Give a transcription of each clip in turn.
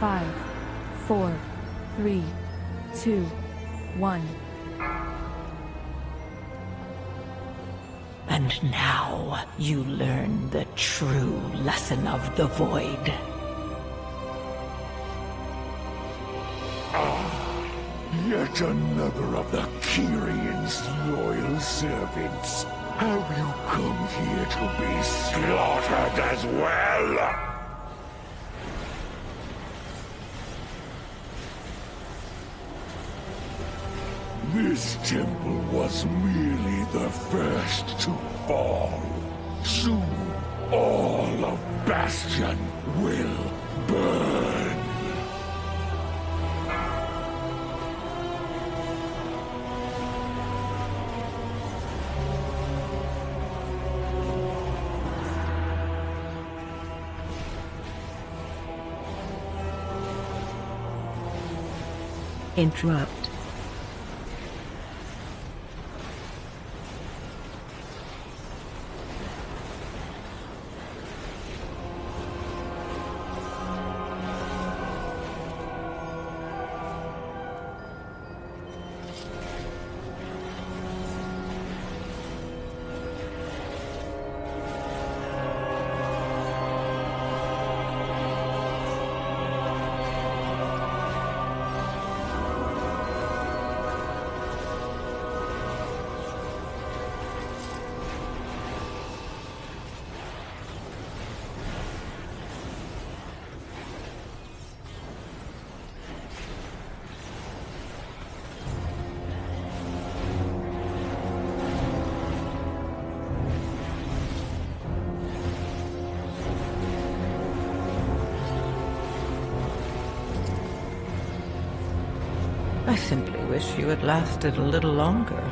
5, 4, 3, 2, 1. And now you learn the true lesson of the Void. Yet another of the Kyrian's loyal servants. Have you come here to be slaughtered as well? This temple was merely the first to fall. Soon, all of Bastion will burn. Interrupt. I simply wish you had lasted a little longer.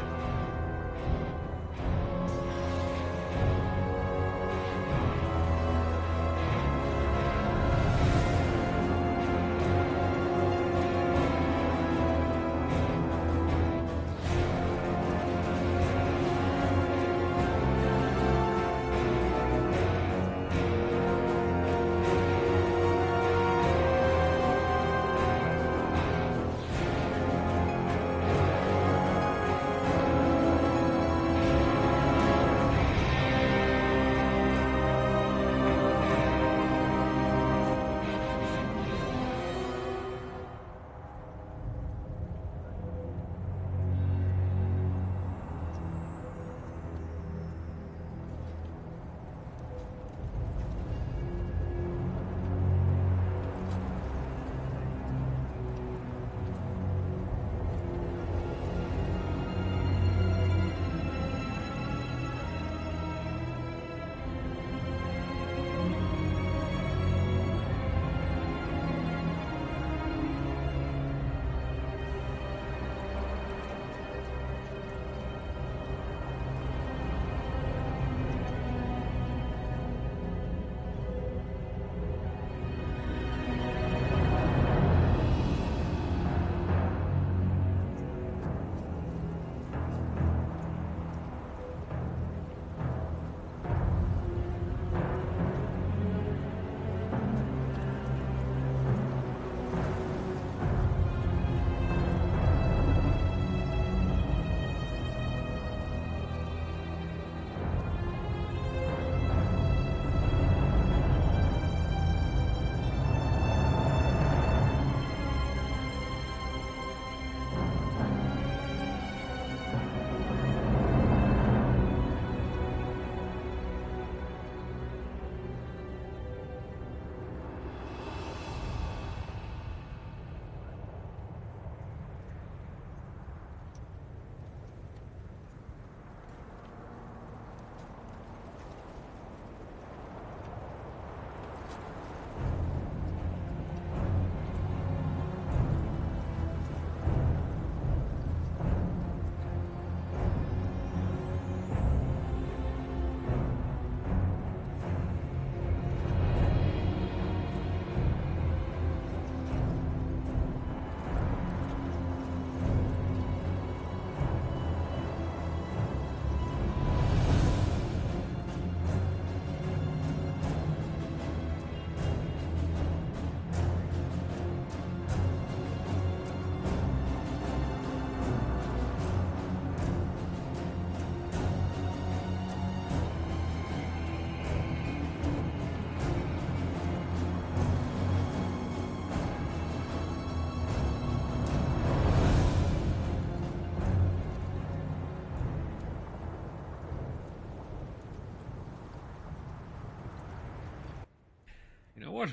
You know what?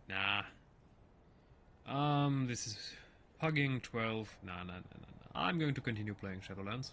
Nah. This is Pugging 12. Nah. I'm going to continue playing Shadowlands.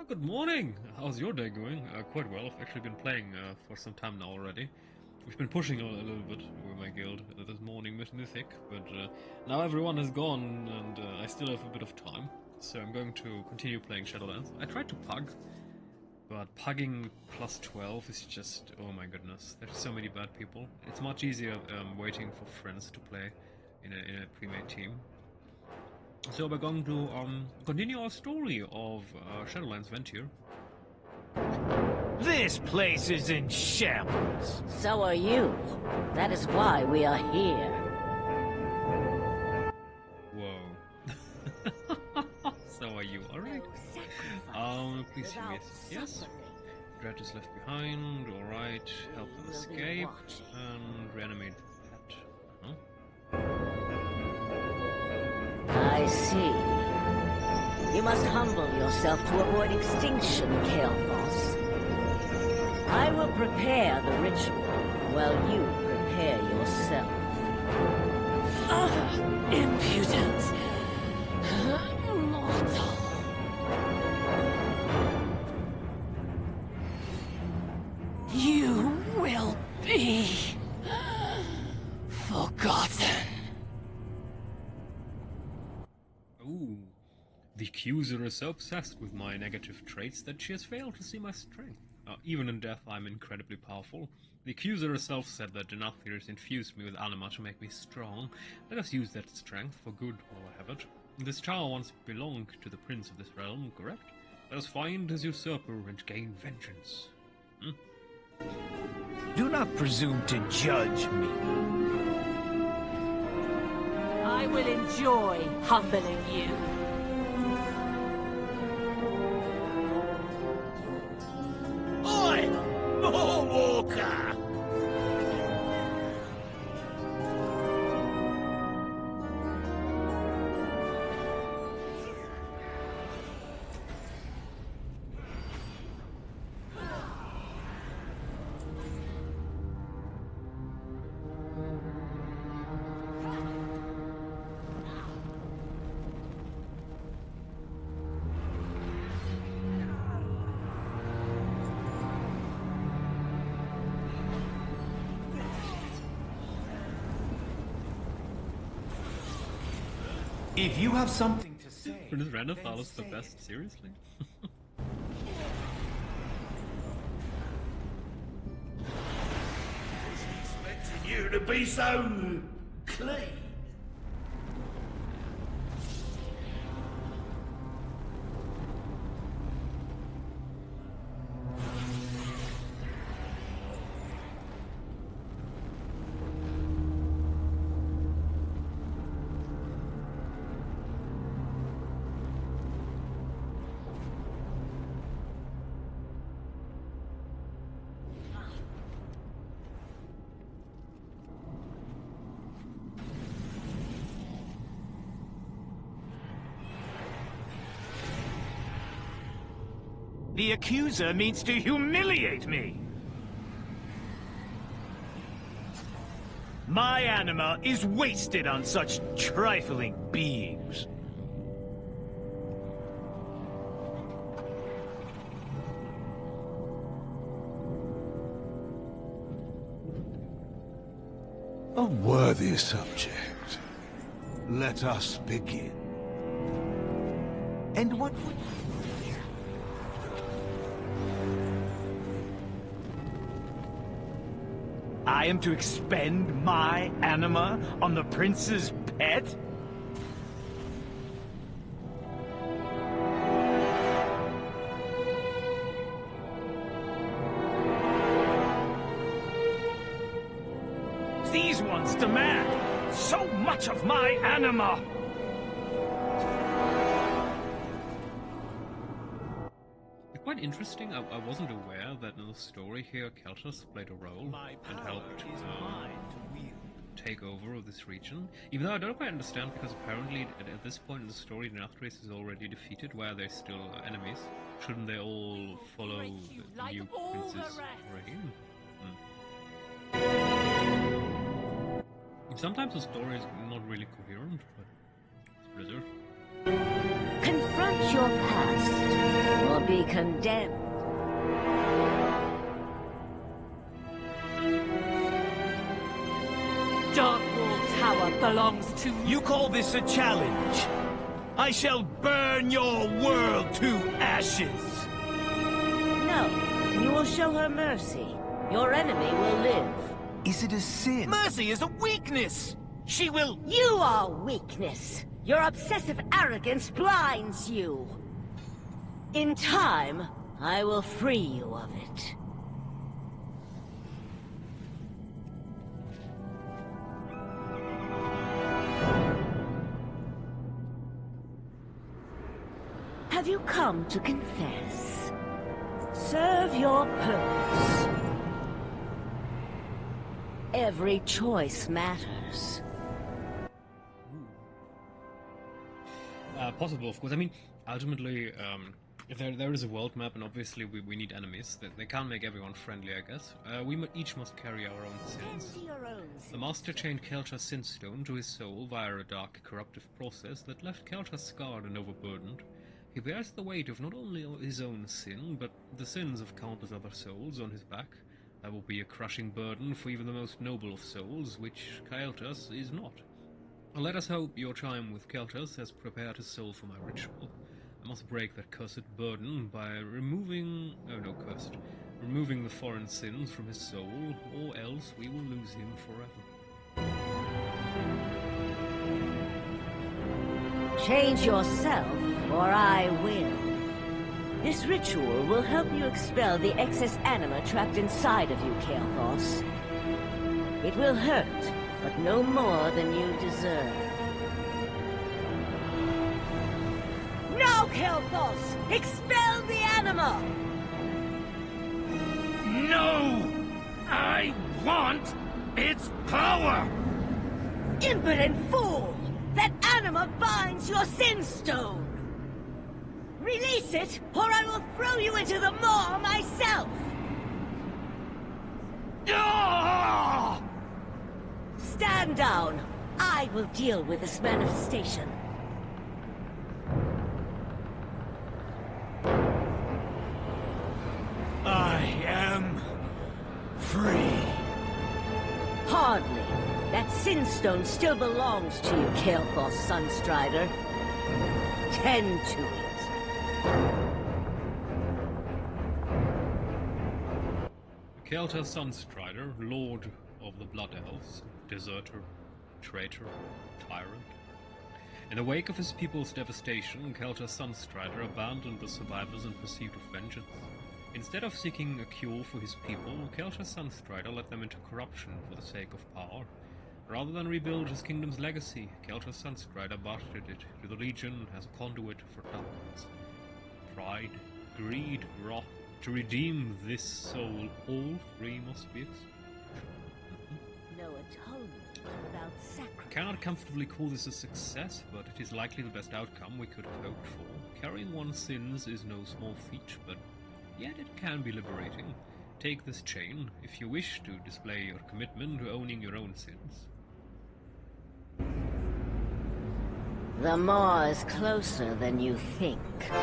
Good morning! How's your day going? Quite well. I've actually been playing for some time now already. We've been pushing a little bit with my guild this morning, Mythic, but now everyone has gone and I still have a bit of time. So I'm going to continue playing Shadowlands. I tried to pug, but pugging plus 12 is just... oh my goodness, there's so many bad people. It's much easier waiting for friends to play in a pre-made team. So we're going to continue our story of Shadowlands Venture. This place is in shambles. So are you. That is why we are here. Whoa. So are you, alright. Please see me. Yes. Dread is left behind, alright. Help them escape. And reanimate the pet. Huh? I see. You must humble yourself to avoid extinction, Kael'thas. I will prepare the ritual while you prepare yourself. Impudent! Mortal! You will be... The accuser is so obsessed with my negative traits that she has failed to see my strength. Even in death, I'm incredibly powerful. The accuser herself said that Denathir infused me with anima to make me strong. Let us use that strength for good while I have it. This tower once belonged to the prince of this realm, correct? Let us find his usurper and gain vengeance. Do not presume to judge me. I will enjoy humbling you. Oi! More Walker! If you have something to say, Is Renathalis the best? Seriously? Wasn't expecting you to be so clean. the accuser means to humiliate me. My anima is wasted on such trifling beings. A worthy subject. Let us begin. And what would... I am to expend my anima on the prince's pet? These ones demand so much of my anima! Quite interesting. I wasn't aware that in the story here, Keltas played a role and helped take over this region. Even though I don't quite understand, because apparently at this point in the story, Denathris is already defeated. Why are they still enemies? Shouldn't they all follow the new prince's reign? Sometimes the story is not really coherent, but it's Blizzard. Confront your past, or be condemned. Darkwall Tower belongs to You call this a challenge? I shall burn your world to ashes! No, you will show her mercy. Your enemy will live. Is it a sin? Mercy is a weakness! She will... You are weakness. Your obsessive arrogance blinds you. In time, I will free you of it. Have you come to confess? Serve your purpose. Every choice matters. Possible, of course. I mean, ultimately, if there is a world map, and obviously we need enemies, they can't make everyone friendly, I guess. We each must carry our own sins. The Master chained Kelta's Sinstone to his soul via a dark, corruptive process that left Kelta scarred and overburdened. He bears the weight of not only his own sin, but the sins of countless other souls on his back. That will be a crushing burden for even the most noble of souls, which Kelta's is not. Let us hope your time with Keltas has prepared his soul for my ritual. I must break that cursed burden by removing... oh no, cursed. Removing the foreign sins from his soul, or else we will lose him forever. Change yourself, or I will. This ritual will help you expel the excess anima trapped inside of you, Kael'thas. It will hurt, but no more than you deserve. Now, Kael'thas! Expel the anima! No! I want its power! Impotent fool! That anima binds your sin stone! Release it, or I will throw you into the maw myself! Ah! Stand down. I will deal with this manifestation. I am free. Hardly. That sin stone still belongs to you, Kael'thas Sunstrider. Tend to it. Keltas Sunstrider, Lord of the Blood Elves, deserter, traitor, tyrant. In the wake of his people's devastation, Keltas Sunstrider abandoned the survivors in pursuit of vengeance. Instead of seeking a cure for his people, Keltas Sunstrider led them into corruption for the sake of power. Rather than rebuild his kingdom's legacy, Keltas Sunstrider bartered it to the Legion as a conduit for darkness. Pride, greed, wrath. To redeem this soul, all three must be No atonement without sacrifice. I cannot comfortably call this a success, but it is likely the best outcome we could have hoped for. Carrying one's sins is no small feat, but yet it can be liberating. Take this chain, if you wish to display your commitment to owning your own sins. The maw is closer than you think. Serve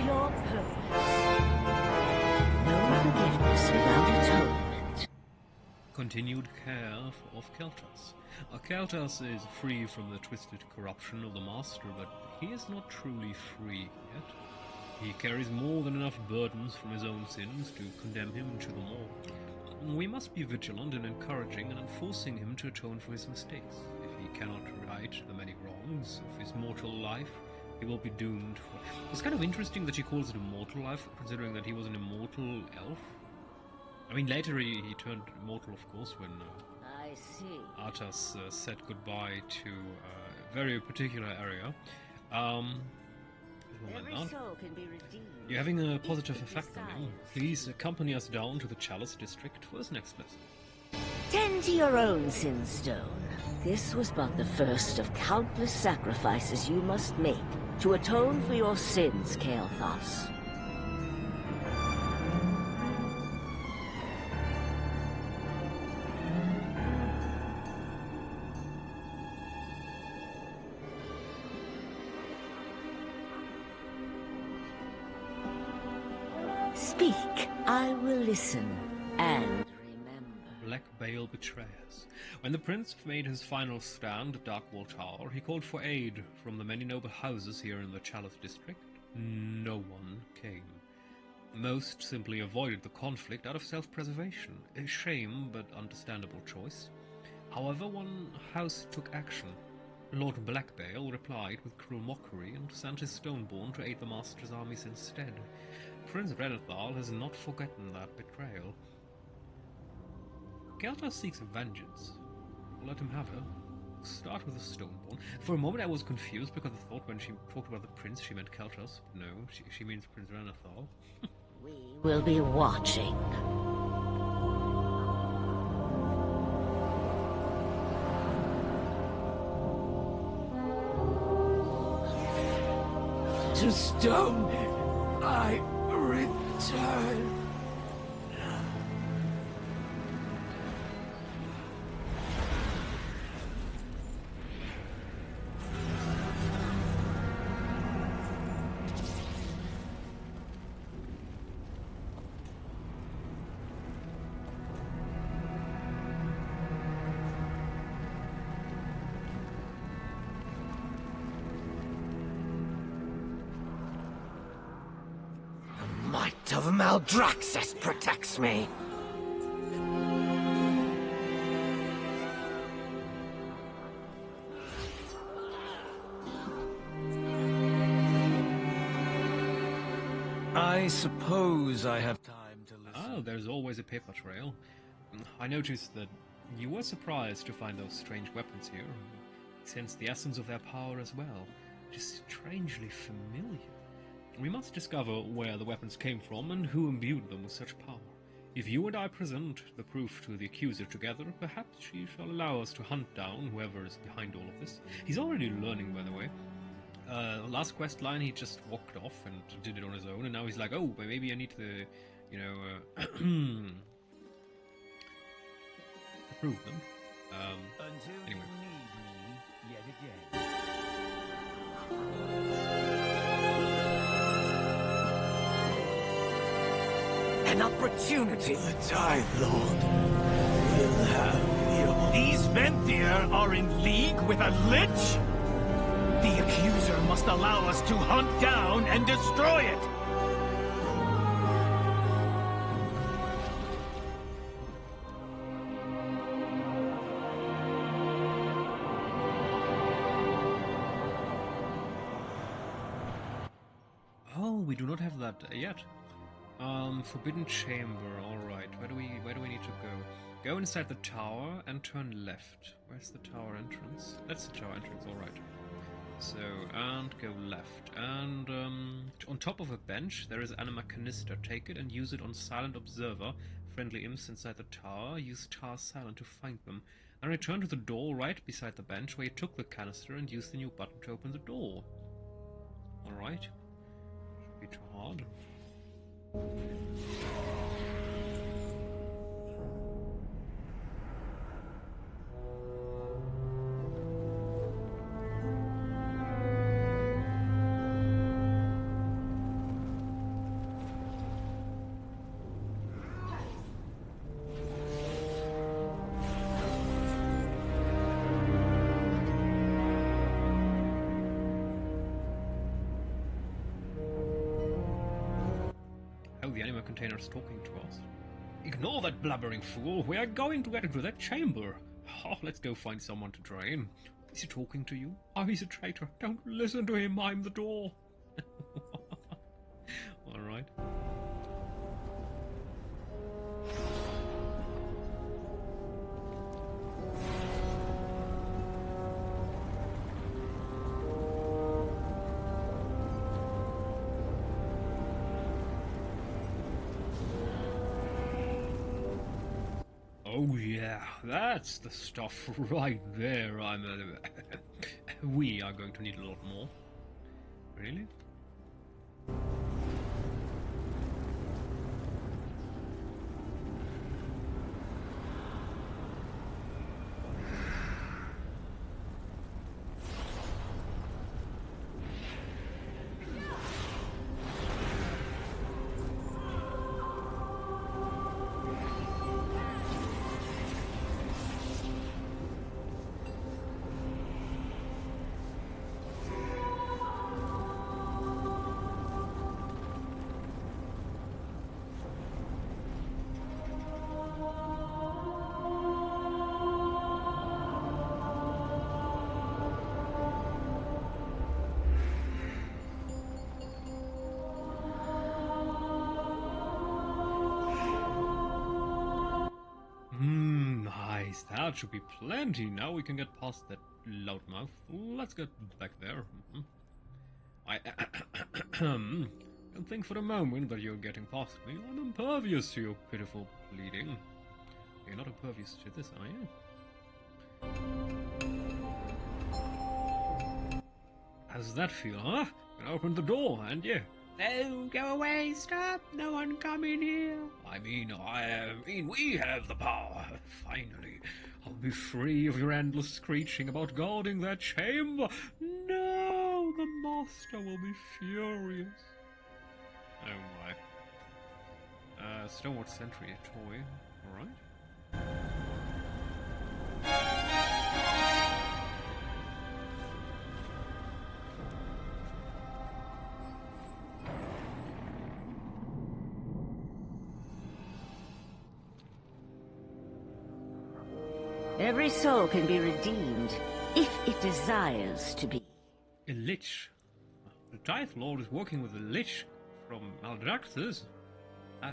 your purpose. No forgiveness without atonement. Continued care of Keltas. Keltas is free from the twisted corruption of the Master, but he is not truly free yet. He carries more than enough burdens from his own sins to condemn him to the law. We must be vigilant in encouraging and enforcing him to atone for his mistakes. If he cannot right the many wrongs of his mortal life, he will be doomed for... It's kind of interesting that she calls it a mortal life, considering that he was an immortal elf. I mean, later he turned immortal, of course, when I see. Arthas said goodbye to a very particular area. Every soul can be redeemed. You're having a positive effect on him. Please accompany us down to the Chalice District for his next lesson. Tend to your own sin stone. This was but the first of countless sacrifices you must make to atone for your sins, Kael'thas. Speak, I will listen, and remember. Black Bale betrayers. When the prince made his final stand at Darkwall Tower, he called for aid from the many noble houses here in the Chalice District. No one came. Most simply avoided the conflict out of self-preservation. A shame, but understandable choice. However, one house took action. Lord Blackbale replied with cruel mockery and sent his Stoneborn to aid the Master's armies instead. Prince Renathal has not forgotten that betrayal. Keltas seeks vengeance. Let him have her. Start with the Stoneborn. For a moment I was confused because I thought when she talked about the prince she meant Keltas. No, she means Prince Renathal. We will be watching. To stone, I return. Maldraxxus protects me. I suppose I have time to listen. Oh, there's always a paper trail. I noticed that you were surprised to find those strange weapons here. Sense the essence of their power as well. Just strangely familiar. We must discover where the weapons came from and who imbued them with such power. If you and I present the proof to the accuser together, perhaps she shall allow us to hunt down whoever is behind all of this. He's already learning, by the way. Last quest line, he just walked off and did it on his own, and now he's like, oh, but maybe I need to, you know, approve them. Until Anyway. you need me yet again. An opportunity. The Time Lord will have your... These Venthyr are in league with a lich? The accuser must allow us to hunt down and destroy it! Oh, we do not have that yet. Forbidden Chamber, alright. Where do we need to go? Go inside the tower and turn left. Where's the tower entrance? That's the tower entrance, alright. So, and go left. And on top of a bench there is Anima Canister. Take it and use it on Silent Observer. Friendly imps inside the tower. Use Tar Silent to find them. And return to the door right beside the bench where you took the canister and use the new button to open the door. Alright. Shouldn't be too hard. The anima container's talking to us. Ignore that blubbering fool. We are going to get into that chamber. Oh, let's go find someone to drain. Is he talking to you? Oh, he's a traitor. Don't listen to him. I'm the door. Alright. Oh yeah, that's the stuff right there. We are going to need a lot more. Really? Nice, that should be plenty. Now we can get past that loudmouth. Let's get back there. I don't think for a moment that you're getting past me. I'm impervious to your pitiful pleading. You're not impervious to this, are you? How does that feel, huh? I opened the door, and yeah. No, go away, stop, no one come in here. I mean, we have the power. Finally, I'll be free of your endless screeching about guarding that chamber. No, the master will be furious. Oh my. Stoneward Sentry, a toy, alright. Every soul can be redeemed, if it desires to be. A lich. The Tithe Lord is working with a lich from Maldraxxus. Oh.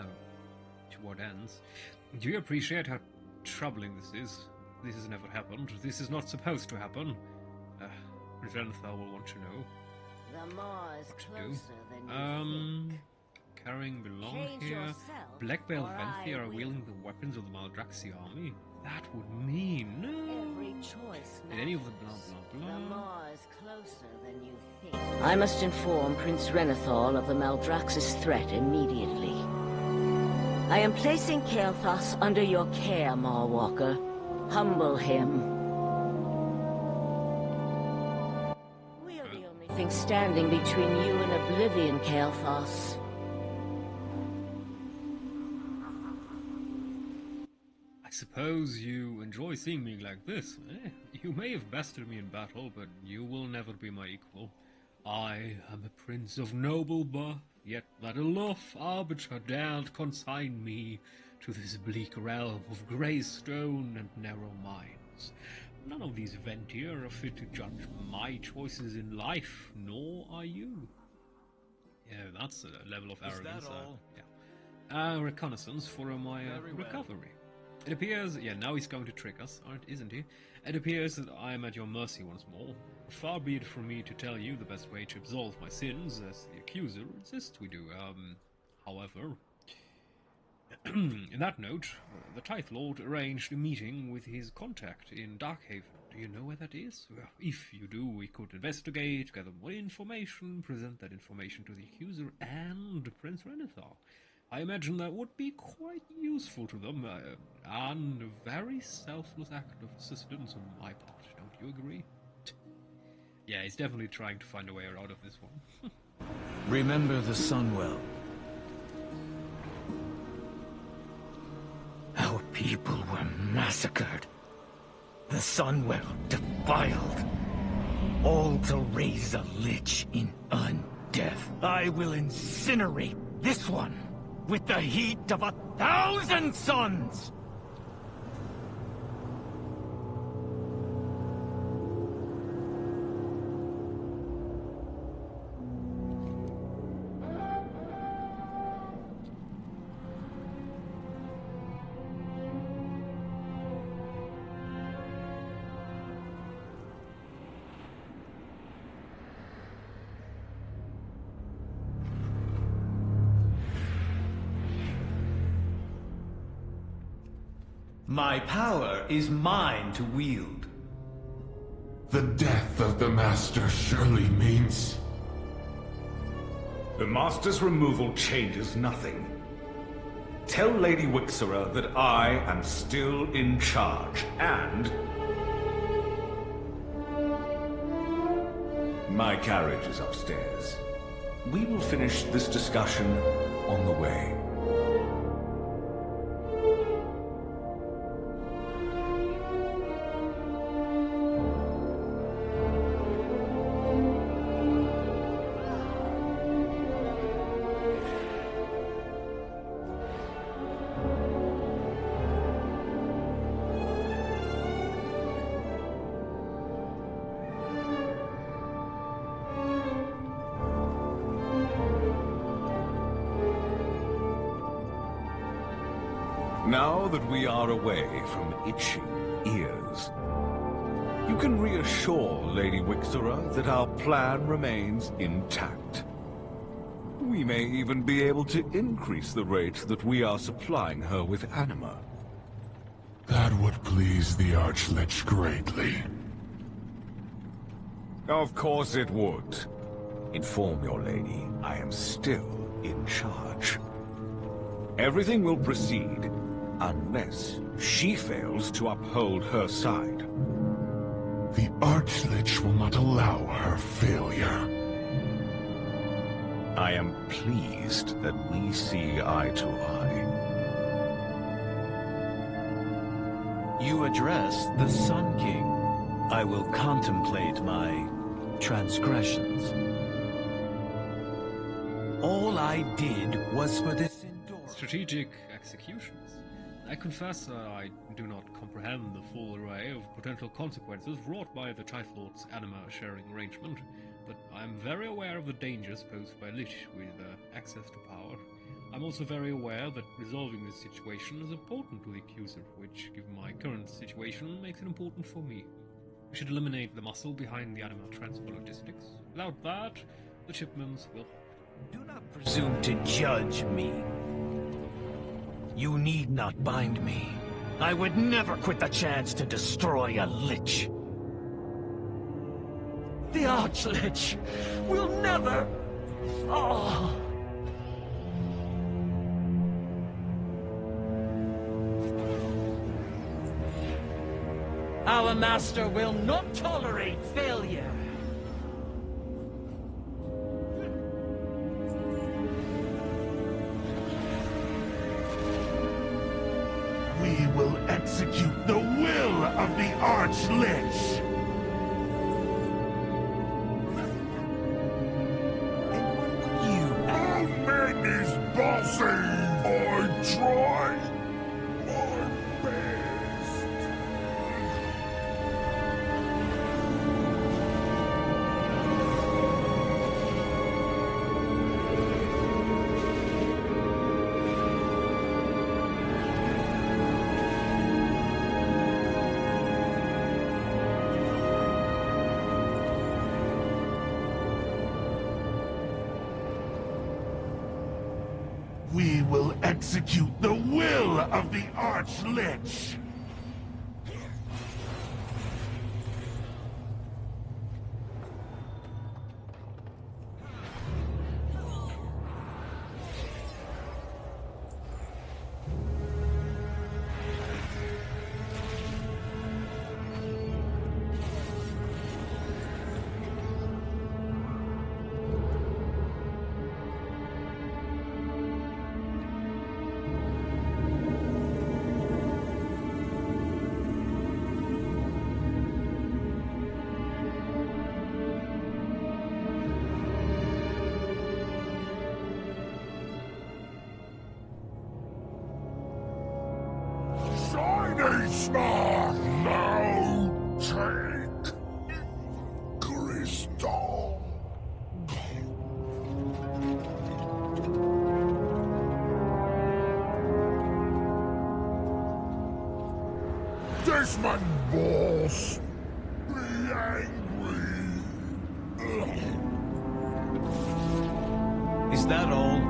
To what ends? Do you appreciate how troubling this is? This has never happened. This is not supposed to happen. Renthal will want to know The maw is what to closer than do. you think. Carrying belong Change here. yourself, Black Belt or I Venthyr are will. wielding the weapons of the Maldraxxi army. That would mean Every choice in any of the blah matters. blah blah. The maw is closer than you think. I must inform Prince Renethal of the Maldraxxus threat immediately. I am placing Kael'thas under your care, Mawwalker. Humble him. We are the only thing standing between you and oblivion, Kael'thas. I suppose you enjoy seeing me like this, eh? You may have bested me in battle, but you will never be my equal. I am a prince of noble birth, yet that aloft arbiter dared consign me to this bleak realm of grey stone and narrow minds. None of these Venthyr are fit to judge my choices in life, nor are you. Yeah, that's a level of arrogance. Is that all? Yeah. Reconnaissance for my recovery. It appears, yeah, now he's going to trick us, isn't he? It appears that I am at your mercy once more. Far be it from me to tell you the best way to absolve my sins, as the accuser insists we do. However, in that note, the Tithe Lord arranged a meeting with his contact in Darkhaven. Do you know where that is? Well, if you do, we could investigate, gather more information, present that information to the accuser and Prince Renethal. I imagine that would be quite useful to them, and a very selfless act of assistance on my part, don't you agree? Yeah, he's definitely trying to find a way out of this one. Remember the Sunwell. Our people were massacred. The Sunwell defiled. All to raise a lich in undeath. I will incinerate this one with the heat of 1,000 suns! My power is mine to wield. The death of the Master surely means... The Master's removal changes nothing. Tell Lady Wixera that I am still in charge, and... My carriage is upstairs. We will finish this discussion on the way. Now that we are away from itching ears, you can reassure Lady Wixera that our plan remains intact. We may even be able to increase the rate that we are supplying her with anima. That would please the Archlich greatly. Of course it would. Inform your lady I am still in charge. Everything will proceed unless she fails to uphold her side. The Archlich will not allow her failure. I am pleased that we see eye to eye. You address the Sun King. I will contemplate my transgressions. All I did was for this endorsement. Strategic executions. I confess I do not comprehend the full array of potential consequences wrought by the Typhloid's anima-sharing arrangement, but I am very aware of the dangers posed by Lich with access to power. I'm also very aware that resolving this situation is important to the Accuser, which, given my current situation, makes it important for me. We should eliminate the muscle behind the anima transfer logistics. Without that, the shipments will halt. Do not presume to judge me. You need not bind me. I would never quit the chance to destroy a Lich. The Arch-Lich will never... Oh. Our master will not tolerate failure. We will execute the will of the Arch-Lich! How many's bossy? I try my best. We will execute the will of the Arch-Lich! Shiny smart now take crystal. Desmond boss, be angry. Is that all?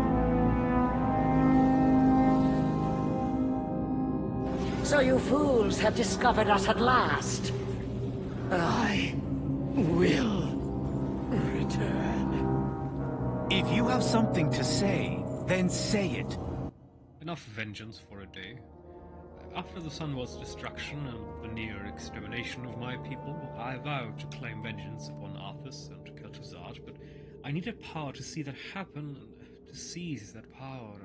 So you fools have discovered us at last. I will return. If you have something to say, then say it. Enough vengeance for a day. After the Sunwell's destruction and the near extermination of my people, I vowed to claim vengeance upon Arthas and Kel'Thuzad, but I needed power to see that happen, and to seize that power,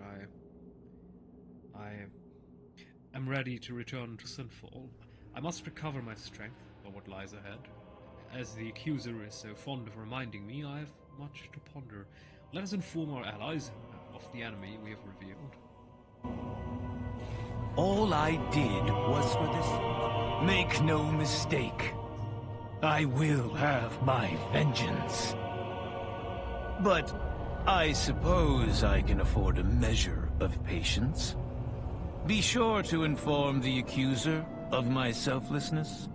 I am ready to return to Sinfall. I must recover my strength for what lies ahead. As the Accuser is so fond of reminding me, I have much to ponder. Let us inform our allies of the enemy we have revealed. All I did was for this. Make no mistake. I will have my vengeance. But I suppose I can afford a measure of patience. Be sure to inform the Accuser of my selflessness.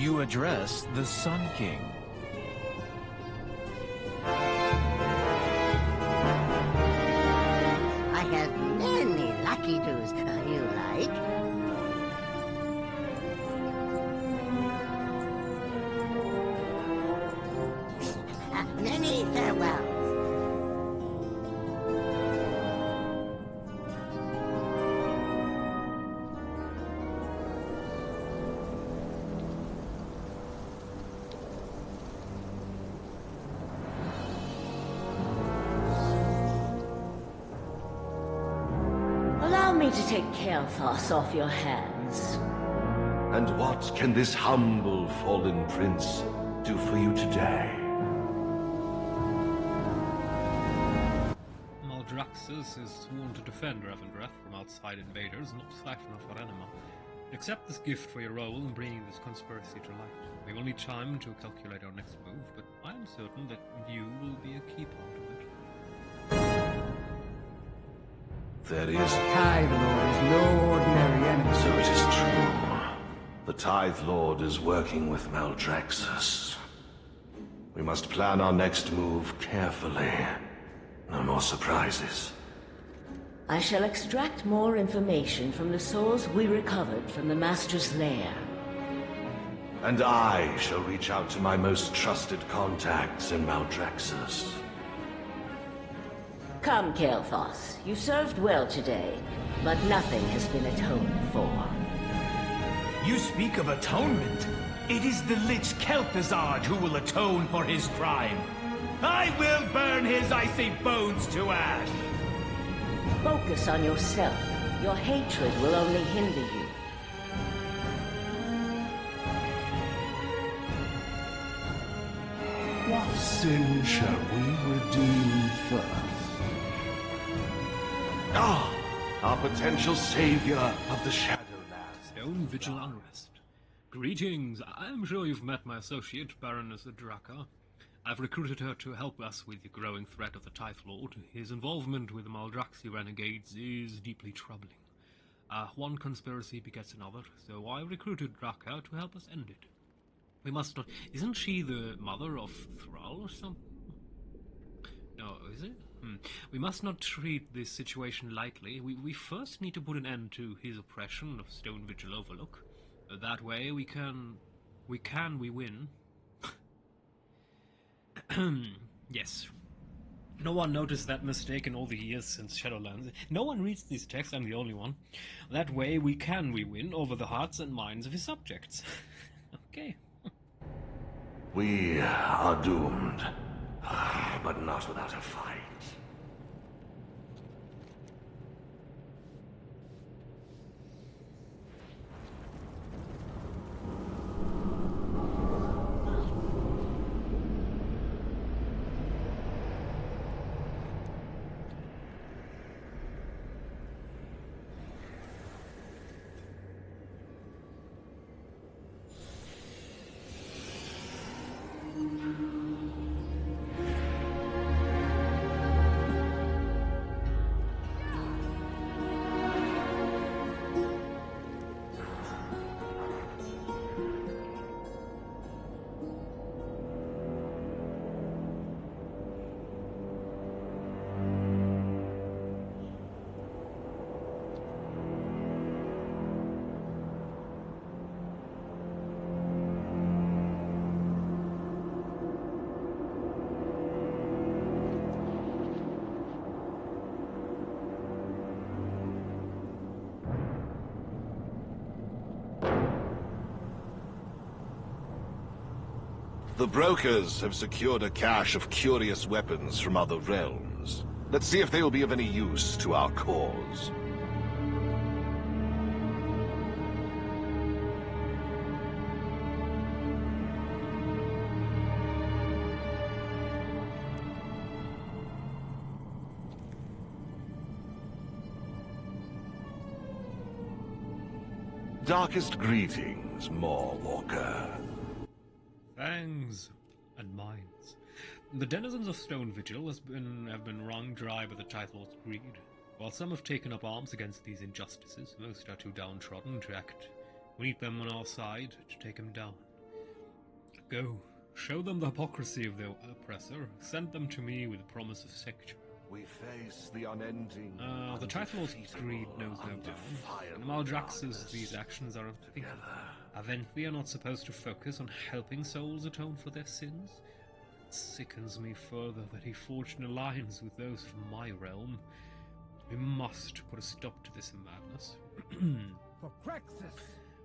You address the Sun King. I have many lucky do's you like. Many farewells. Allow me to take Kael'thas off your hands. And what can this humble fallen prince do for you today? Maldraxxus is sworn to defend Revendreth from outside invaders, not siphon off our enema. Accept this gift for your role in bringing this conspiracy to light. We will need time to calculate our next move, but I am certain that you will be a key part of it. There is... Tithe Lord is no ordinary enemy. So it is true. The Tithe Lord is working with Maldraxxus. We must plan our next move carefully. No more surprises. I shall extract more information from the souls we recovered from the Master's lair. And I shall reach out to my most trusted contacts in Maldraxxus. Come, Kael'thas. You served well today, but nothing has been atoned for. You speak of atonement. It is the Lich Kel'Thuzad who will atone for his crime. I will burn his icy bones to ash. Focus on yourself. Your hatred will only hinder you. What sin shall we redeem first? Ah! Our potential savior of the Shadowlands. Stone Vigil Unrest. Greetings. I'm sure you've met my associate, Baroness Adraka. I've recruited her to help us with the growing threat of the Tithe Lord. His involvement with the Maldraxxi renegades is deeply troubling. One conspiracy begets another, so I recruited Draka to help us end it. We must not... Isn't she the mother of Thrall or something? No, is it? We must not treat this situation lightly. We first need to put an end to his oppression of Stone Vigil Overlook. That way we win. Yes. No one noticed that mistake in all the years since Shadowlands. No one reads these texts, I'm the only one. That way we win over the hearts and minds of his subjects. Okay. We are doomed, but not without a fight. The brokers have secured a cache of curious weapons from other realms. Let's see if they will be of any use to our cause. Darkest greetings, Walker. Fangs and mines. The denizens of Stone Vigil have been wrung dry by the Tithe Lord's greed. While some have taken up arms against these injustices, most are too downtrodden to act. We need them on our side to take him down. Go. Show them the hypocrisy of their oppressor. Send them to me with a promise of sanctuary. We face the unending. The Titan Lord's greed knows no bounds. And Maldrax says these actions are unthinkable. Aren't we not supposed to focus on helping souls atone for their sins? It sickens me further that he forged an alliance with those from my realm. We must put a stop to this madness. For Crexus!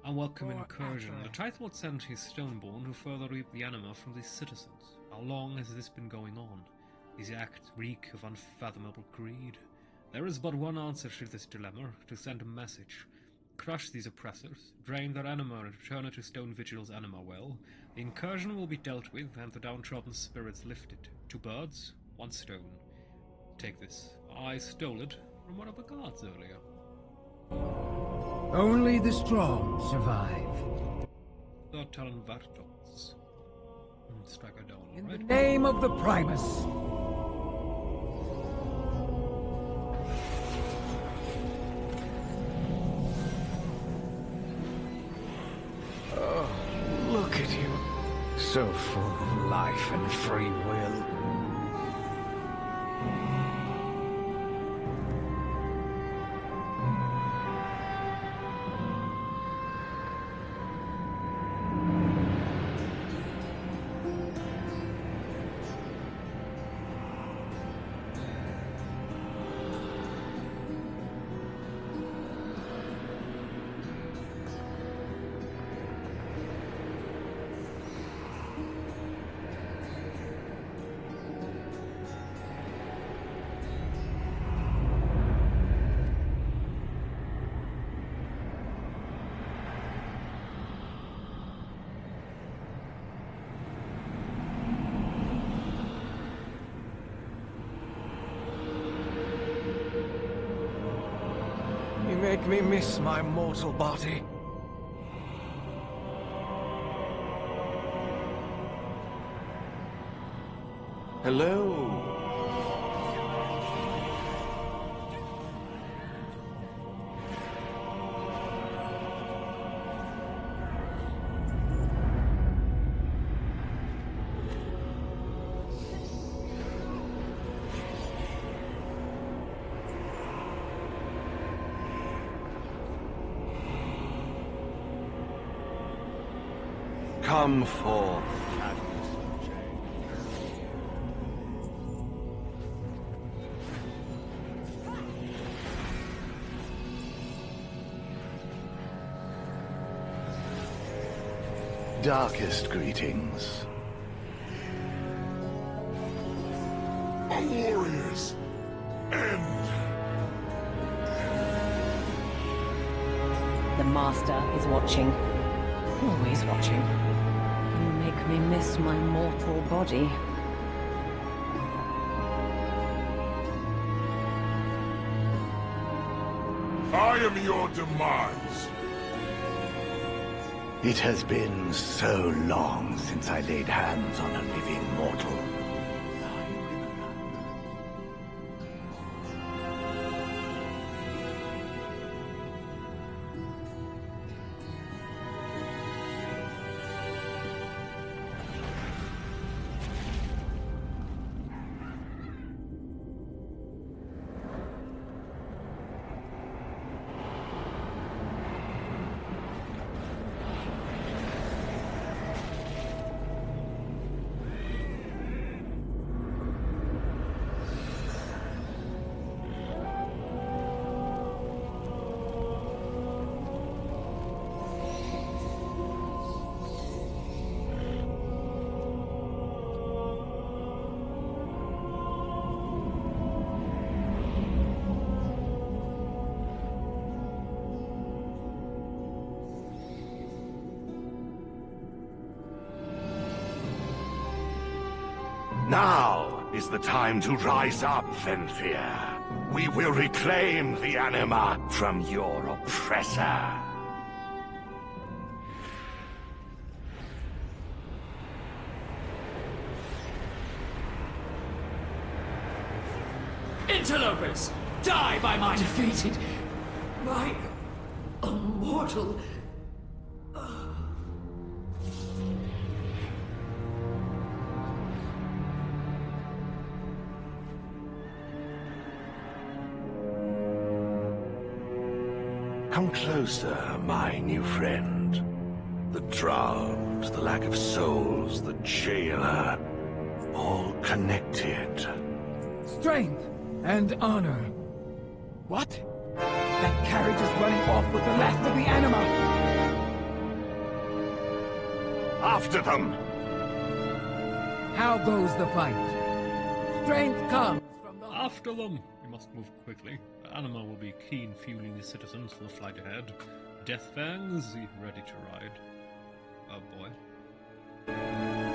Unwelcome incursion. The Titan Lord sent his Stoneborn to further reap the anima from these citizens. How long has this been going on? These acts reek of unfathomable greed. There is but one answer to this dilemma, to send a message. Crush these oppressors, drain their anima and return it to Stone Vigil's anima well. The incursion will be dealt with and the downtrodden spirits lifted. 2 birds, 1 stone. Take this. I stole it from one of the guards earlier. Only the strong survive. The Talon Vartots. Strike her down, In right? the name of the Primus. Oh, look at you. So full of life and free will. You make me miss my mortal body. Hello. Come forth, cadmus of change. Darkest greetings. A warrior's end. The Master is watching. Always watching. You make me miss my mortal body. I am your demise. It has been so long since I laid hands on a living mortal. Now is the time to rise up, Fenfir. We will reclaim the anima from your oppressor. Interlopers! Die by my defeated... my... immortal... Come closer, my new friend. The drought, the lack of souls, the jailer, all connected. Strength and honor. What? That carriage is running off with the last of the anima! After them! How goes the fight? Strength comes from the... After them! We must move quickly. Anima will be keen fueling the citizens for the flight ahead. Death Fangs, ready to ride. Oh boy.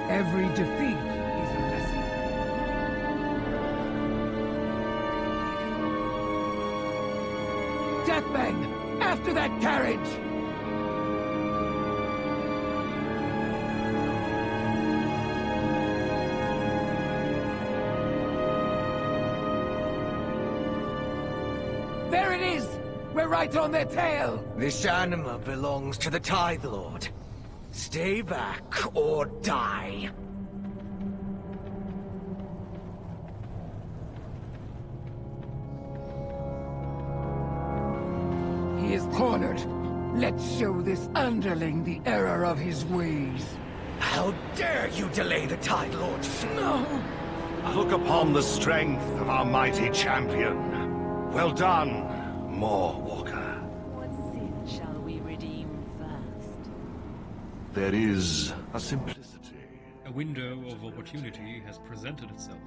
Every defeat is a lesson. Deathbang! After that carriage! There it is! We're right on their tail! This anima belongs to the Tithe Lord. Stay back or die. He is cornered. Let's show this underling the error of his ways. How dare you delay the Tithe Lord? No! Look upon the strength of our mighty champion. Well done, More Walker. What sin shall we redeem first? There is a simplicity. A window of opportunity has presented itself.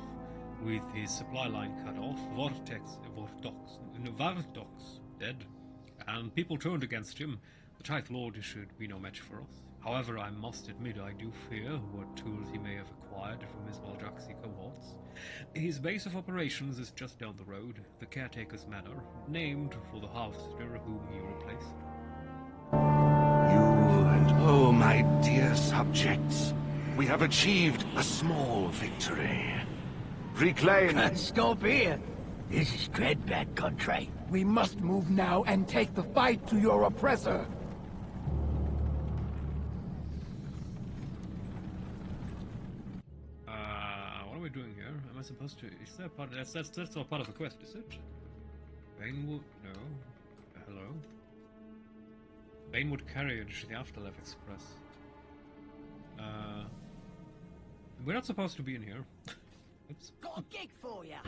With his supply line cut off, Vortex dead, and people turned against him. The Tithe Lord should be no match for us. However, I must admit I do fear what tools he may have acquired from his Valjaxi cohorts. His base of operations is just down the road, the Caretaker's Manor, named for the harvester whom he replaced. You and oh, my dear subjects, we have achieved a small victory. Reclaim... Stop here. This is dread bad country. We must move now and take the fight to your oppressor. What are we doing here? Am I supposed to... Is that part... That's not part of the quest, is it? Banewood... No. Hello? Banewood Carriage, the Afterlife Express. We're not supposed to be in here. Oops. Got a gig for ya.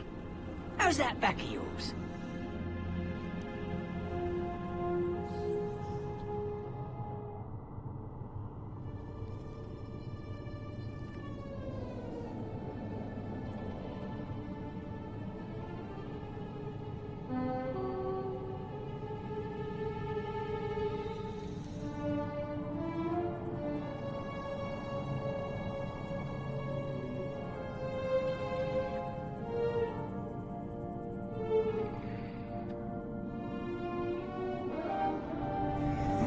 How's that back of yours?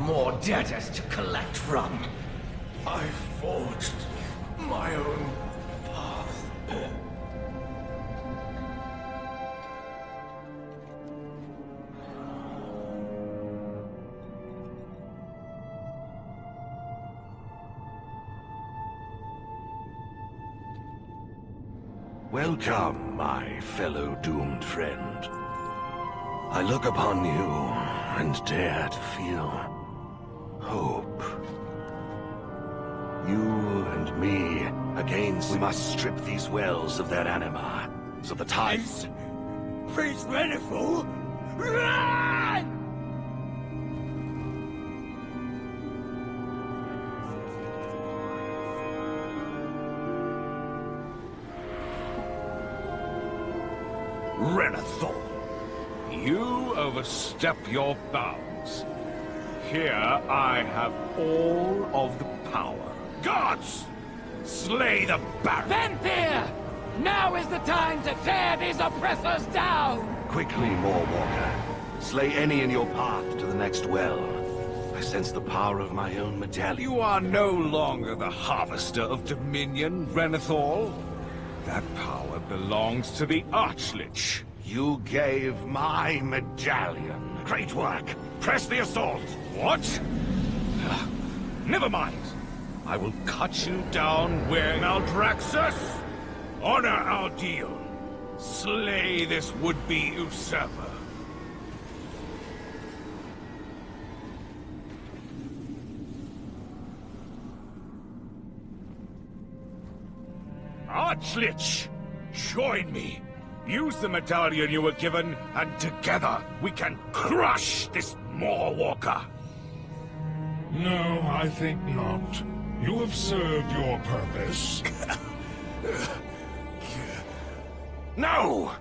More debtors to collect from. I forged my own path. Welcome, my fellow doomed friend. I look upon you and dare to feel hope. You and me against... We must strip these wells of their anima, so the tides... Priest Reniful! Run! Renethor, you overstep your bounds. Here I have all of the power. Gods! Slay the Baron! Vampire! Now is the time to tear these oppressors down! Quickly, More Walker. Slay any in your path to the next well. I sense the power of my own medallion. You are no longer the harvester of Dominion, Renethor. That power belongs to the Archlich. You gave my medallion. Great work. Press the assault. What? Never mind. I will cut you down where... Maldraxxus! Honor our deal. Slay this would-be usurper. much, Lich! Join me. Use the medallion you were given, and together we can crush this Mawwalker. No, I think not. You have served your purpose. No!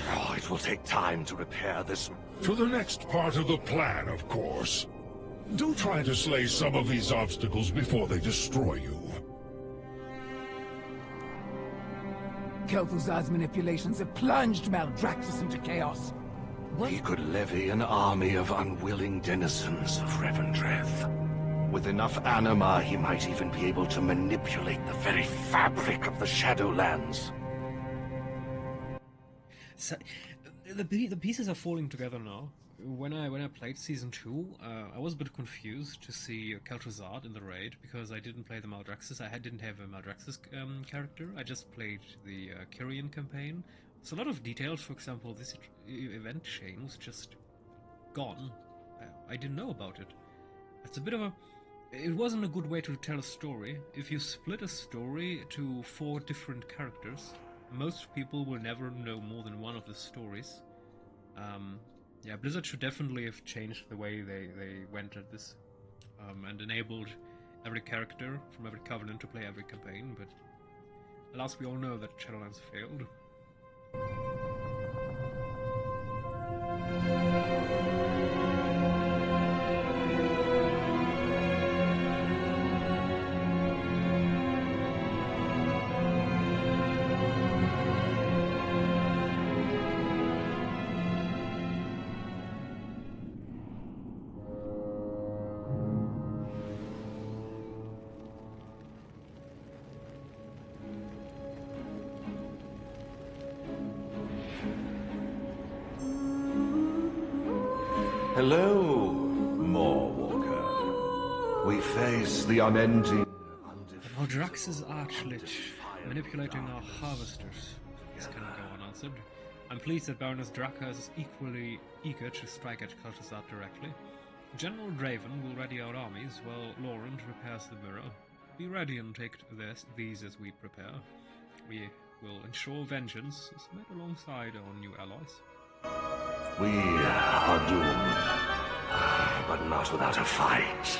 Oh, it will take time to repair this. For the next part of the plan, of course. Do try to slay some of these obstacles before they destroy you. Kel'Thuzad's manipulations have plunged Maldraxxus into chaos. He could levy an army of unwilling denizens of Revendreth. With enough anima, he might even be able to manipulate the very fabric of the Shadowlands. So, the pieces are falling together now. When I played Season 2, I was a bit confused to see Kel'Thuzad in the raid, because I didn't play the Maldraxxus. I didn't have a Maldraxxus character. I just played the Kyrian campaign. So a lot of details, for example, this event chain was just gone. I didn't know about it. It's a bit of a... It wasn't a good way to tell a story. If you split a story to 4 different characters, most people will never know more than one of the stories. Yeah, Blizzard should definitely have changed the way they went at this, and enabled every character from every Covenant to play every campaign, but alas, we all know that Shadowlands failed. Hello, Mawwalker. We face the unending... Maldraxxus Archlich, manipulating our harvesters. This cannot go unanswered. I'm pleased that Baroness Draka is equally eager to strike at Kel'Thuzad directly. General Draven will ready our armies while Laurent repairs the mirror. Be ready and take these as we prepare. We will ensure vengeance is met alongside our new allies. We are doomed, but not without a fight.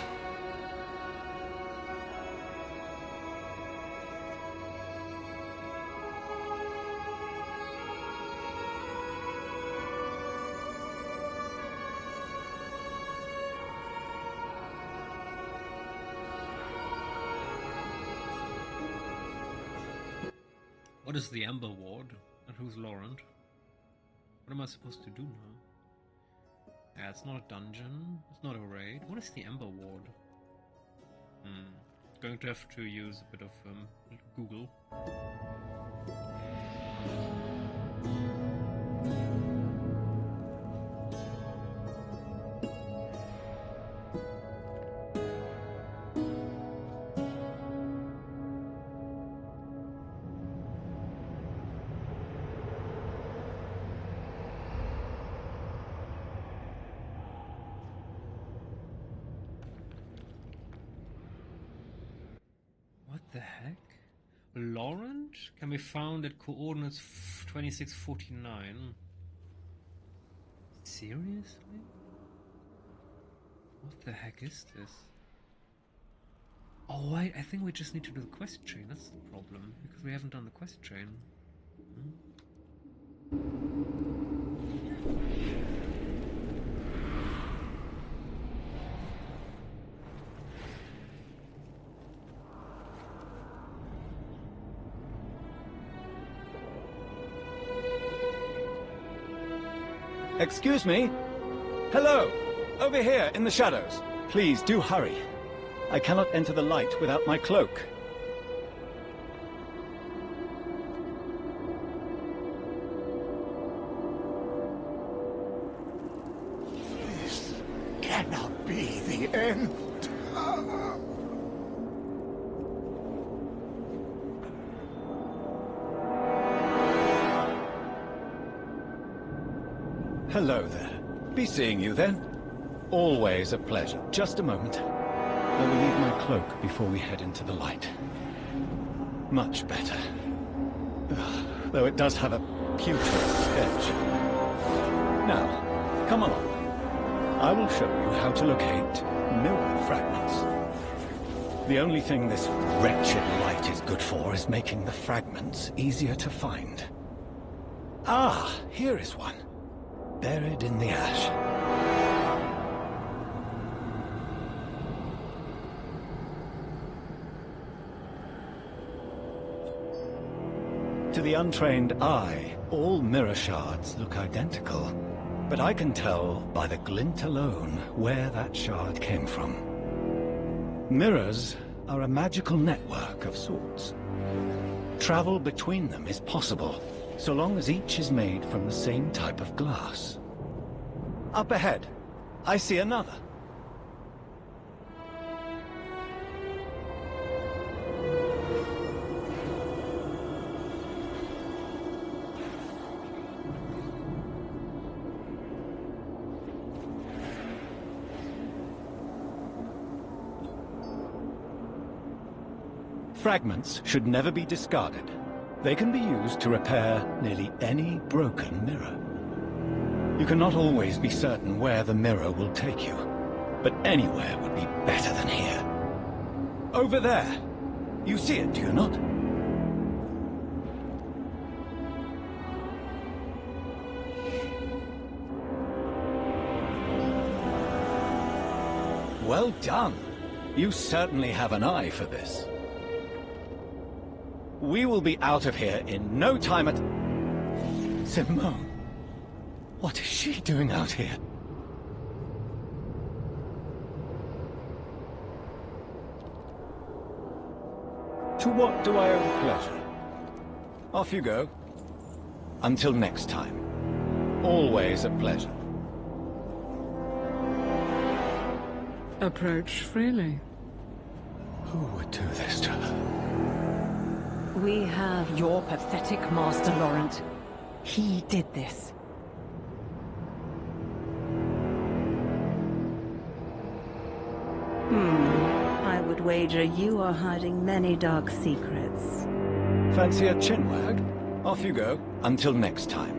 What is the Ember Ward? And who's Laurent? What am I supposed to do now? Yeah, it's not a dungeon. It's not a raid. What is the Ember Ward? Going to have to use a bit of Google. What the heck? Laurent can be found at coordinates 2649. Seriously? What the heck is this? Oh, I think we just need to do the quest chain. That's the problem, because we haven't done the quest chain. Excuse me? Hello! Over here, in the shadows. Please, do hurry. I cannot enter the light without my cloak. This cannot be the end. Hello there. Be seeing you then. Always a pleasure. Just a moment. I will leave my cloak before we head into the light. Much better. Though it does have a putrid stench. Now, come along. I will show you how to locate mirror fragments. The only thing this wretched light is good for is making the fragments easier to find. Ah, here is one. Buried in the ash. To the untrained eye, all mirror shards look identical. But I can tell by the glint alone where that shard came from. Mirrors are a magical network of sorts. Travel between them is possible, so long as each is made from the same type of glass. Up ahead, I see another. Fragments should never be discarded. They can be used to repair nearly any broken mirror. You cannot always be certain where the mirror will take you, but anywhere would be better than here. Over there! You see it, do you not? Well done! You certainly have an eye for this. We will be out of here in no time at... Simone, what is she doing out here? To what do I owe pleasure? Off you go. Until next time. Always a pleasure. Approach freely. Who would do this to her? We have your pathetic master, Laurent. He did this. I would wager you are hiding many dark secrets. Fancy a chinwag? Off you go. Until next time.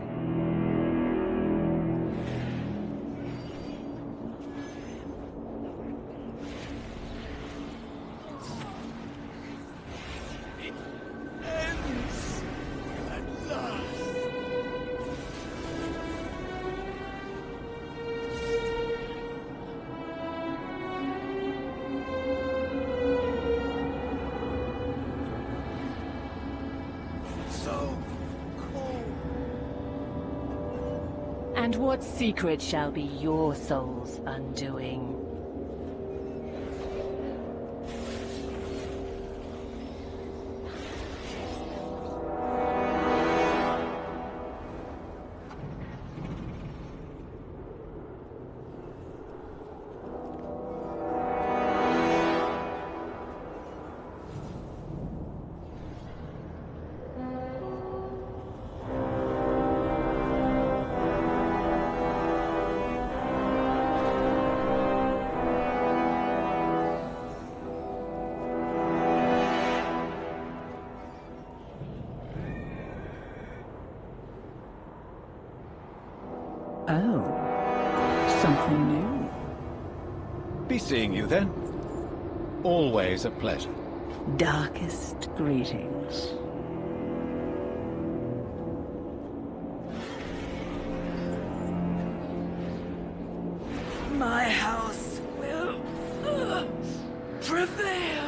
And what secret shall be your soul's undoing? Oh, something new. Be seeing you then. Always a pleasure. Darkest greetings. My house will prevail.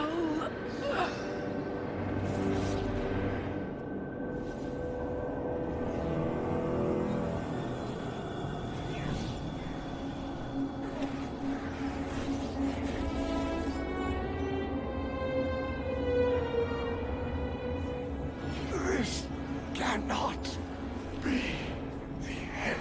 This cannot be the end.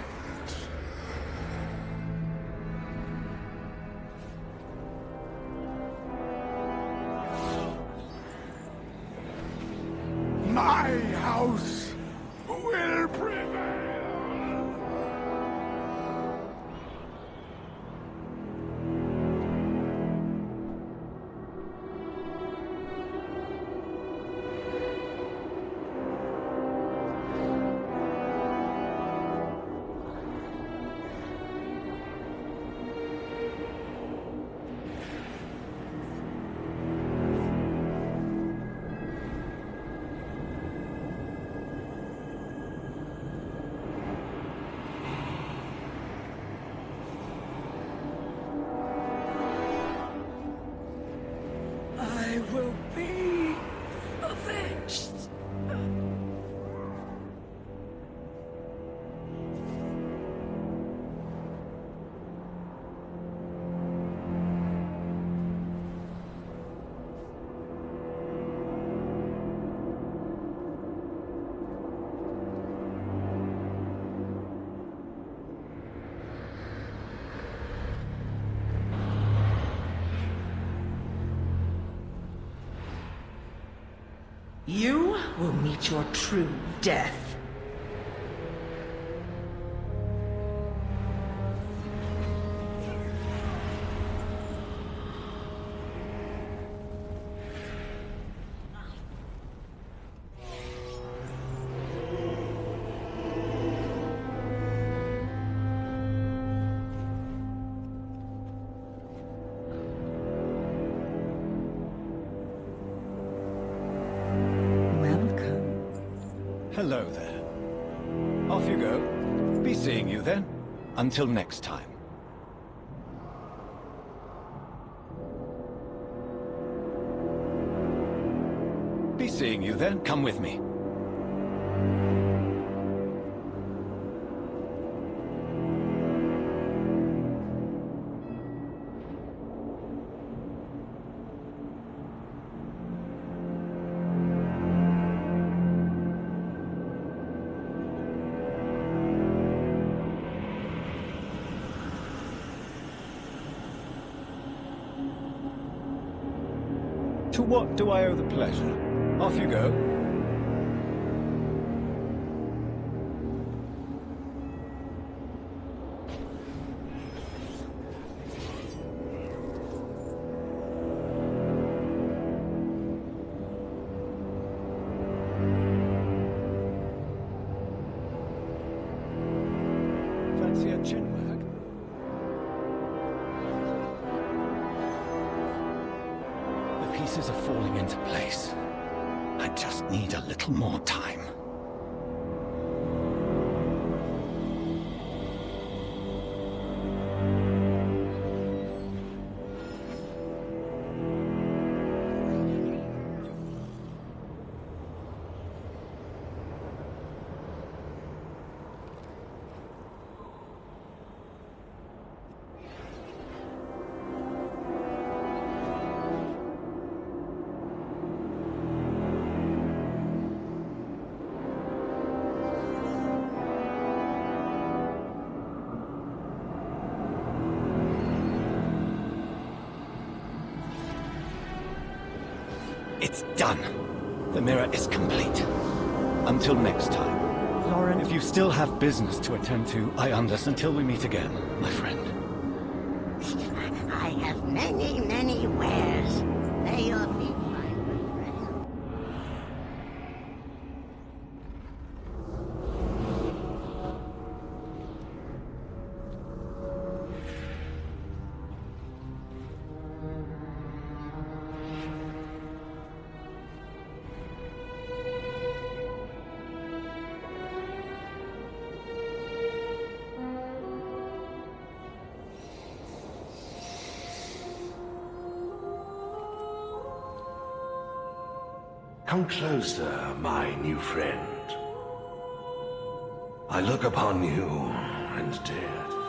You will meet your true death. Hello there. Off you go. Be seeing you then. Until next time. Be seeing you then. Come with me. To what do I owe the pleasure? Off you go. Fancy a chinwag? Pieces are falling into place. I just need a little more time. It's done. The mirror is complete. Until next time. Lauren. If you still have business to attend to, I understand. Until we meet again, my friend. I have many, many wares. May your feet find good friends. Come closer, my new friend. I look upon you and dare to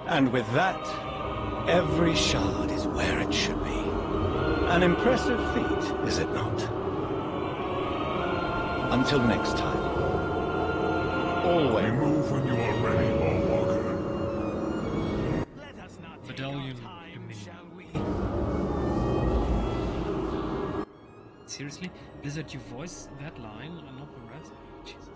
And with that, every shard is where it should be. An impressive feat, is it not? Until next time. Always. Move when you are ready, Lawwalker. Medallion Dominion. Seriously? Blizzard, you voice that line and not the rest? Jesus.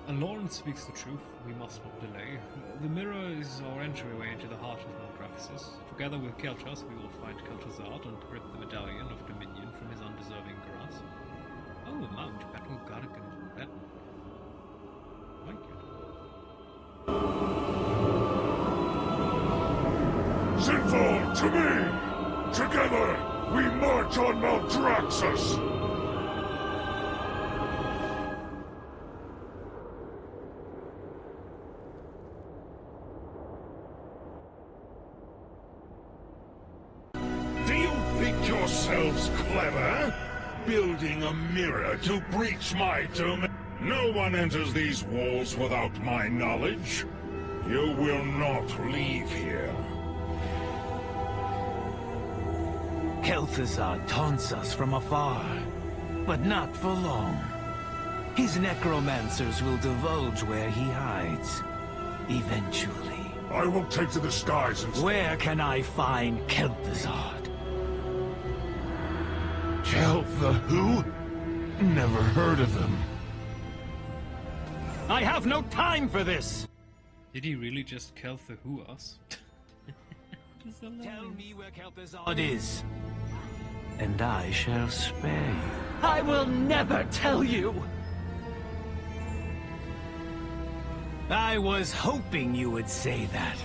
And Lawrence speaks the truth, we must not delay. The mirror is our entryway into the heart of Maldraxxus. Together with Kelchas, we will find Kel'Thuzad and rip the Medallion of Dominion from his undeserving grasp. Oh, Mount Battle Gargan. That... Thank you. Sinful, to me! Together, we march on Maldraxxus! yourselves clever? Building a mirror to breach my domain? No one enters these walls without my knowledge. You will not leave here. Kel'Thuzad taunts us from afar, but not for long. His necromancers will divulge where he hides, eventually. I will take to the skies and... Where can I find Kel'Thuzad? Kel'Tha who? Never heard of him. I have no time for this! Did he really just Kel'Tha who us? Tell me where Kel'Thuzad is, and I shall spare you. I will never tell you! I was hoping you would say that.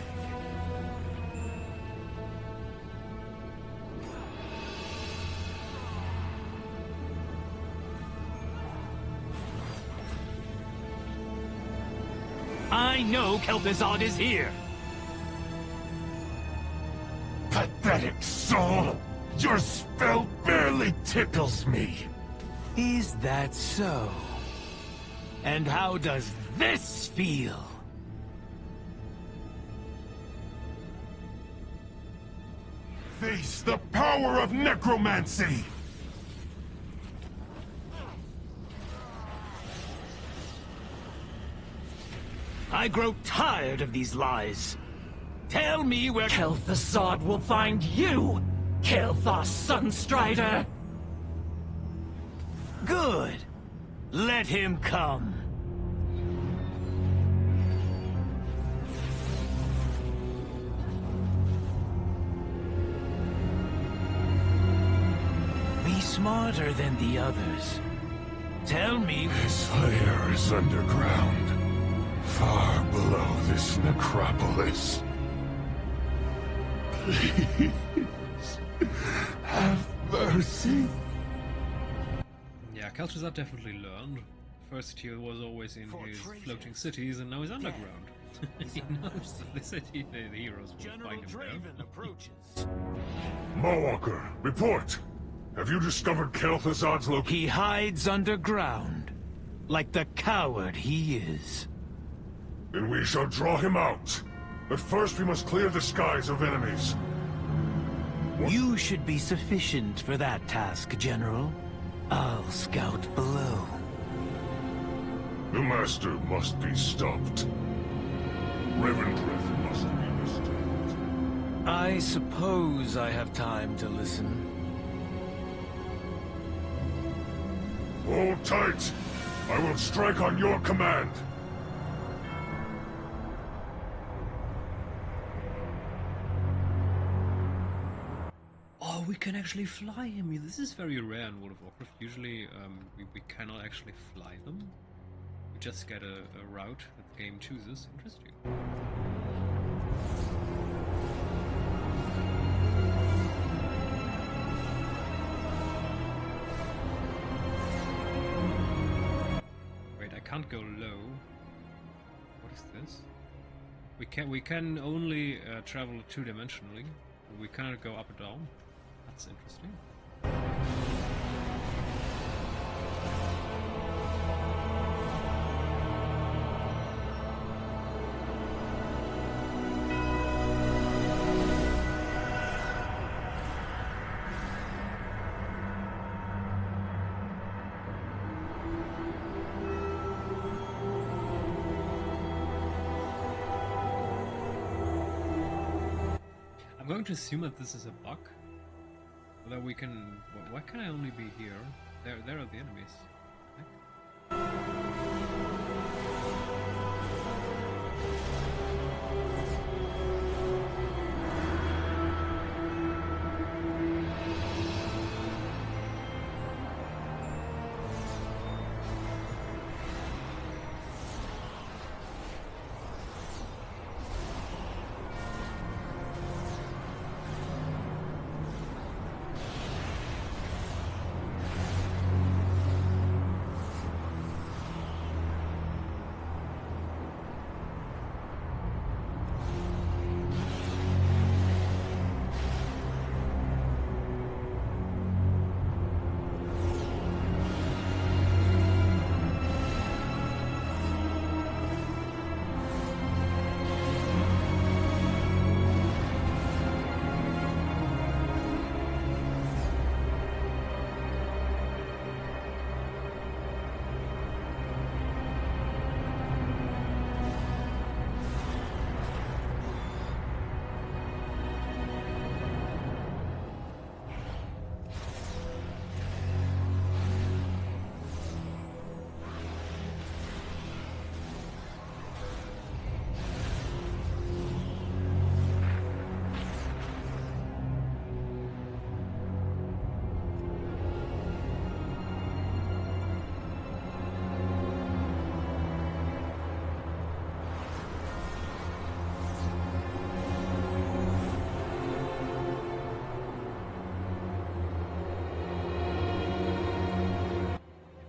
I know Kel'Thuzad is here! Pathetic soul! Your spell barely tickles me! Is that so? And how does this feel? Face the power of necromancy! I grow tired of these lies. Tell me where Kel'Thuzad will find you, Kel'Thas Sunstrider! Good. Let him come. Be smarter than the others. Tell me... His lair is underground. Far below this necropolis. Please, have mercy. Yeah, Kel'Thuzad definitely learned. First he was always in his floating cities, and now he's underground. He knows that the city, the heroes will find him there. Mawwalker, report! Have you discovered Kel'Thuzad's location? He hides underground, like the coward he is. Then we shall draw him out. But first we must clear the skies of enemies. You should be sufficient for that task, General. I'll scout below. The Master must be stopped. Revendreth must be restored. I suppose I have time to listen. Hold tight! I will strike on your command! Oh, we can actually fly him. This is very rare in World of Warcraft. Usually we cannot actually fly them. We just get a route that the game chooses. Interesting. Wait, I can't go low. What is this? We can only travel two-dimensionally. We cannot go up or down. That's interesting. I'm going to assume that this is a bug. That we can... Why can I only be here? There are the enemies.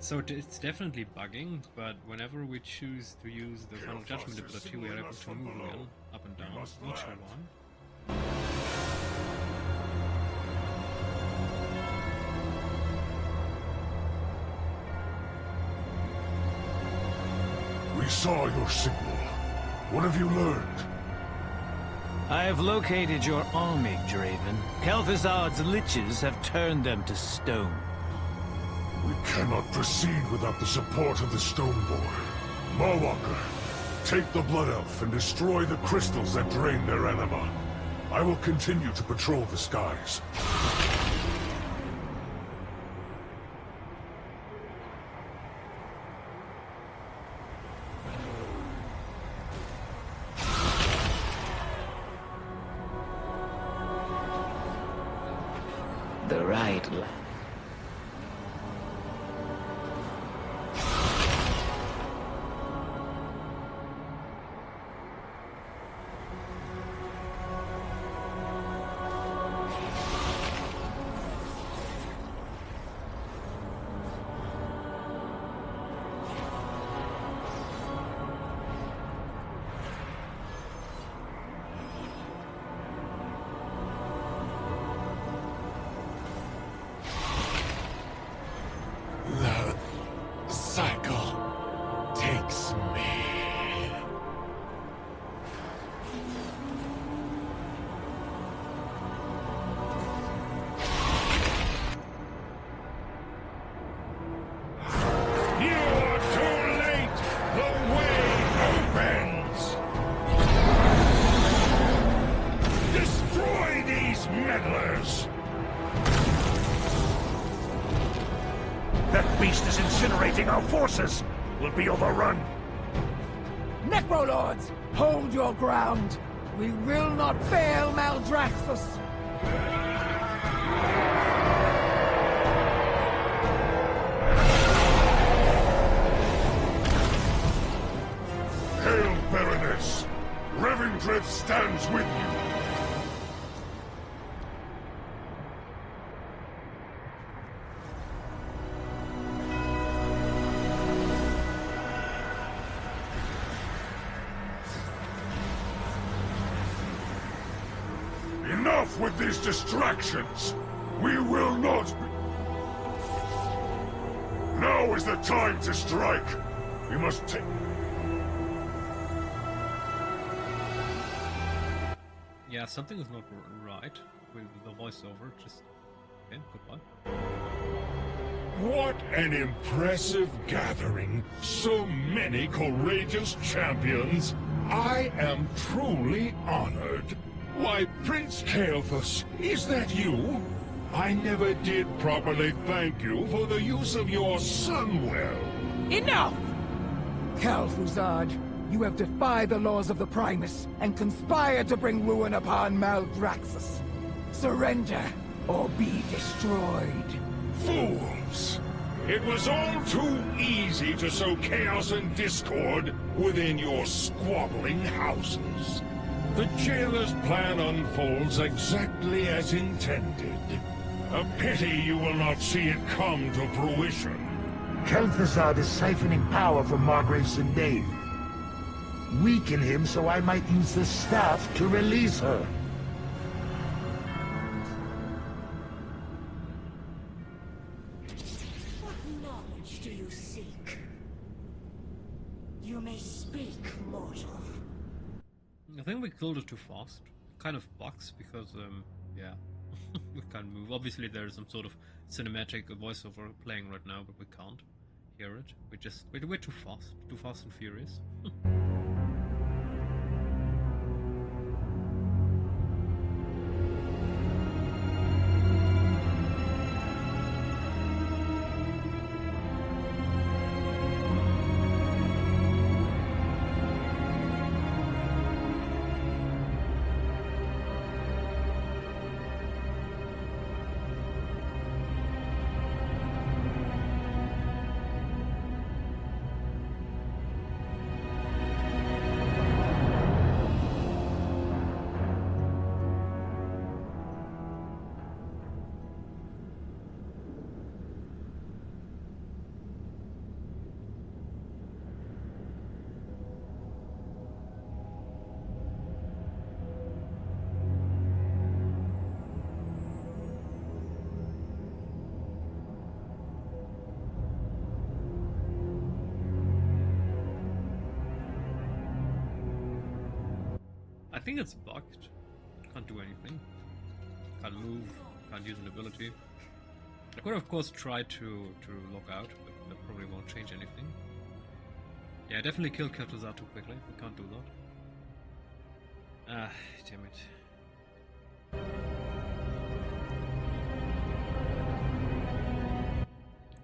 So it's definitely bugging, but whenever we choose to use the Final Judgment ability, we are able to move again, up and down, not sure why. We saw your signal. What have you learned? I have located your army, Draven. Kel'Thuzad's liches have turned them to stone. We cannot proceed without the support of the Stoneborn. Mawalker, take the Blood Elf and destroy the crystals that drain their anima. I will continue to patrol the skies. The right line. That beast is incinerating our forces! We'll be overrun! Necrolords, hold your ground! We will not fail Maldraxxus! Hail, Baroness! Revendreth stands with you! Enough with these distractions! We will not be... Now is the time to strike! We must take... Yeah, something is not right with the voiceover, just... Okay, goodbye. What an impressive gathering! So many courageous champions! I am truly honored! Why, Prince Kael'thas, is that you? I never did properly thank you for the use of your Sunwell. Enough! Kel'Thuzad, you have defied the laws of the Primus and conspired to bring ruin upon Maldraxxus. Surrender, or be destroyed. Fools! It was all too easy to sow chaos and discord within your squabbling houses. The jailer's plan unfolds exactly as intended. A pity you will not see it come to fruition. Kel'Thuzad is siphoning power from Margraves and Dave. Weaken him so I might use the staff to release her. What knowledge do you seek? You may speak, mortal. I think we killed it too fast. Kind of bugs because, yeah, we can't move. Obviously there's some sort of cinematic voiceover playing right now, but we can't hear it. We're too fast and furious. I think it's bugged. Can't do anything. Can't move. Can't use an ability. I could of course try to log out, but that probably won't change anything. Yeah, I definitely killed Kel'Thuzad too quickly. We can't do that. Ah, damn it.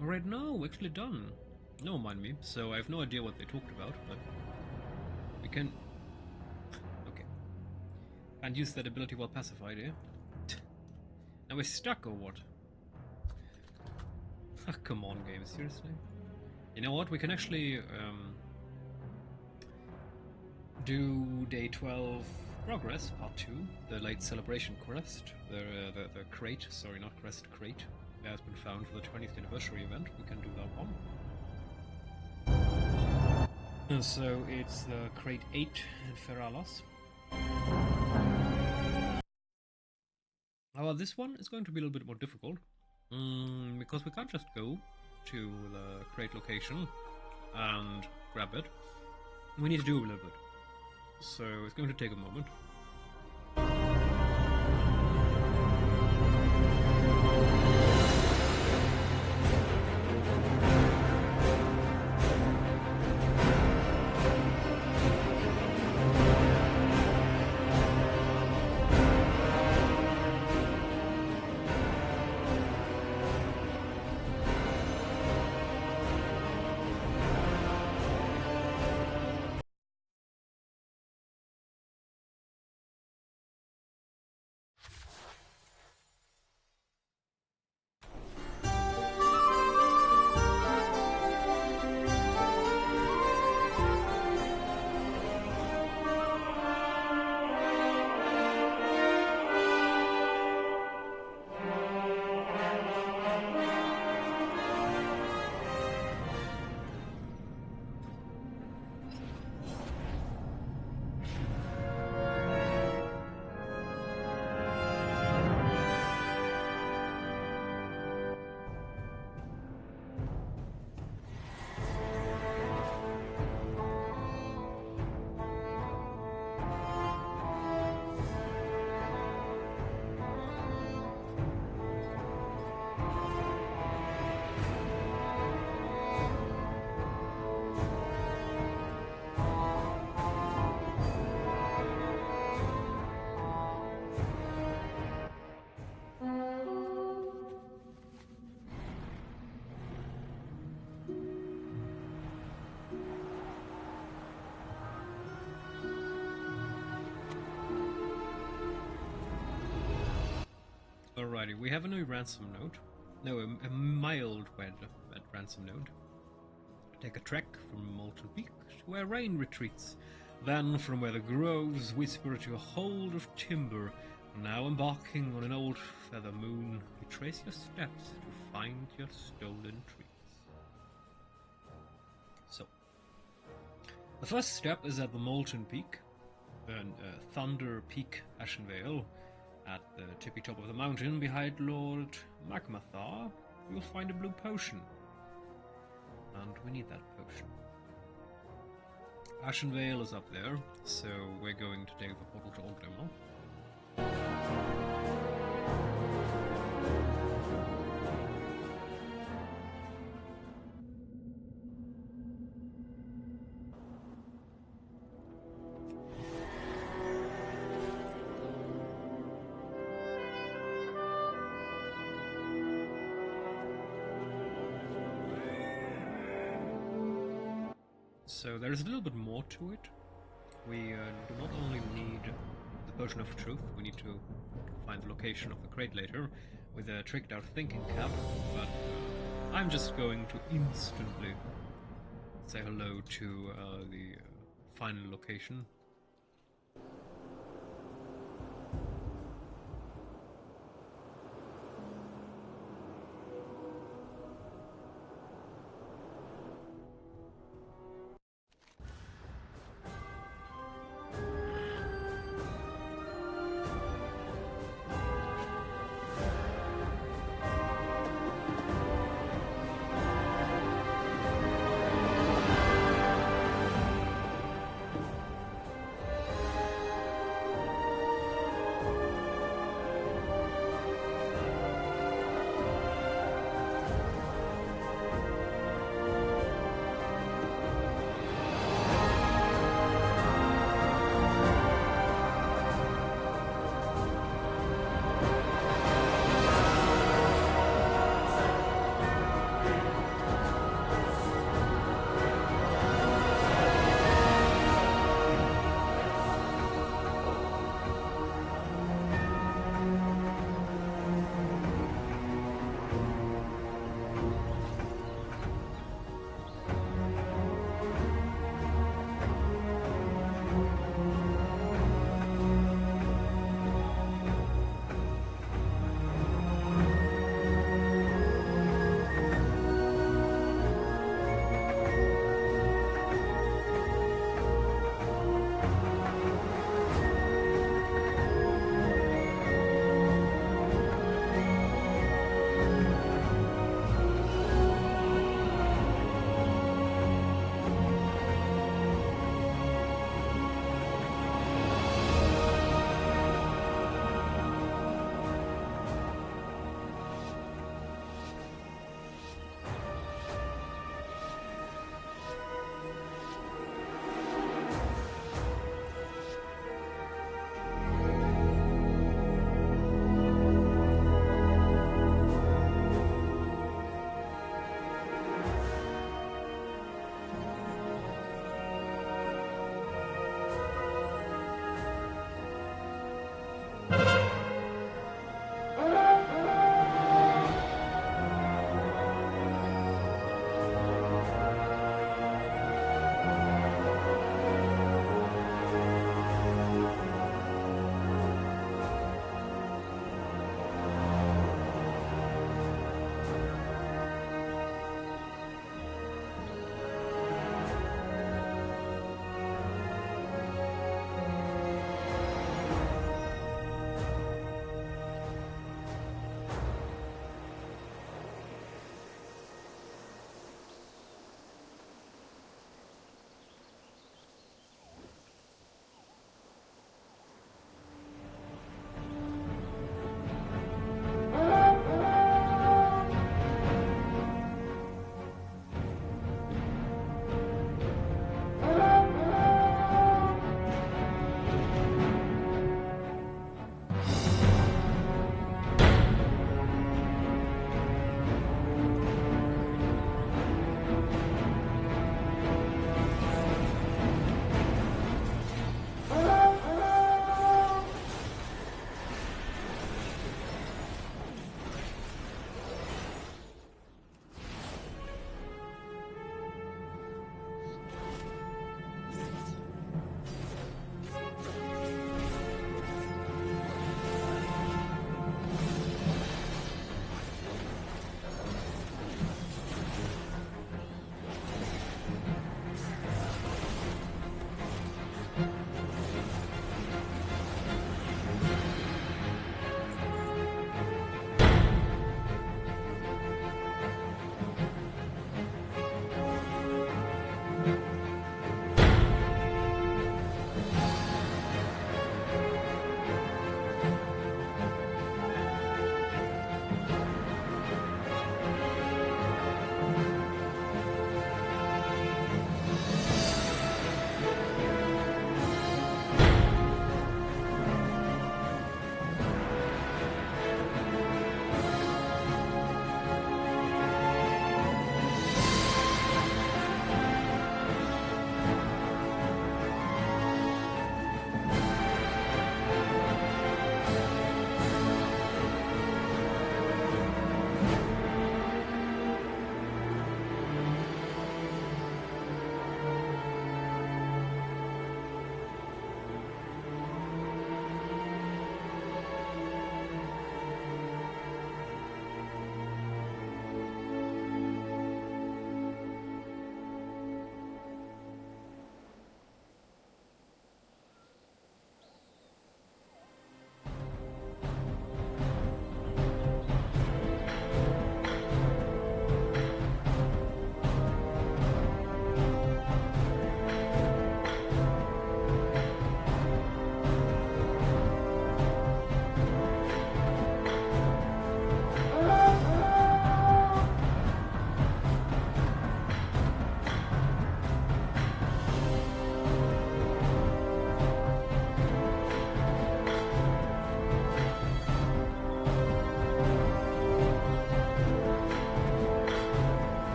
Alright, no, we're actually done. No, mind me. So I have no idea what they talked about, but we can. Okay. Can't use that ability while pacified, eh? Now we're stuck or what? Come on, game, seriously? You know what? We can actually do Day 12 Progress, Part 2, the late celebration quest, the crate, sorry, not quest, crate, that has been found for the 20th anniversary event. We can do that one. And so it's the crate 8 in Feralas. However, this one is going to be a little bit more difficult, because we can't just go to the crate location and grab it. We need to do a little bit. So it's going to take a moment. Alrighty, we have a new ransom node. No, a mild ransom node. Take a trek from Molten Peak to where rain retreats. Then, from where the groves whisper to a hold of timber, now embarking on an old feather moon, retrace your steps to find your stolen trees. So, the first step is at the Molten Peak, then Thunder Peak Ashenvale. At the tippy top of the mountain, behind Lord Magmathar, you'll find a blue potion. And we need that potion. Ashenvale is up there, so we're going to take the portal to Orgrimmar. So there's a little bit more to it. We do not only need the Potion of Truth, we need to find the location of the crate later with a tricked out thinking cap, but I'm just going to instantly say hello to the final location.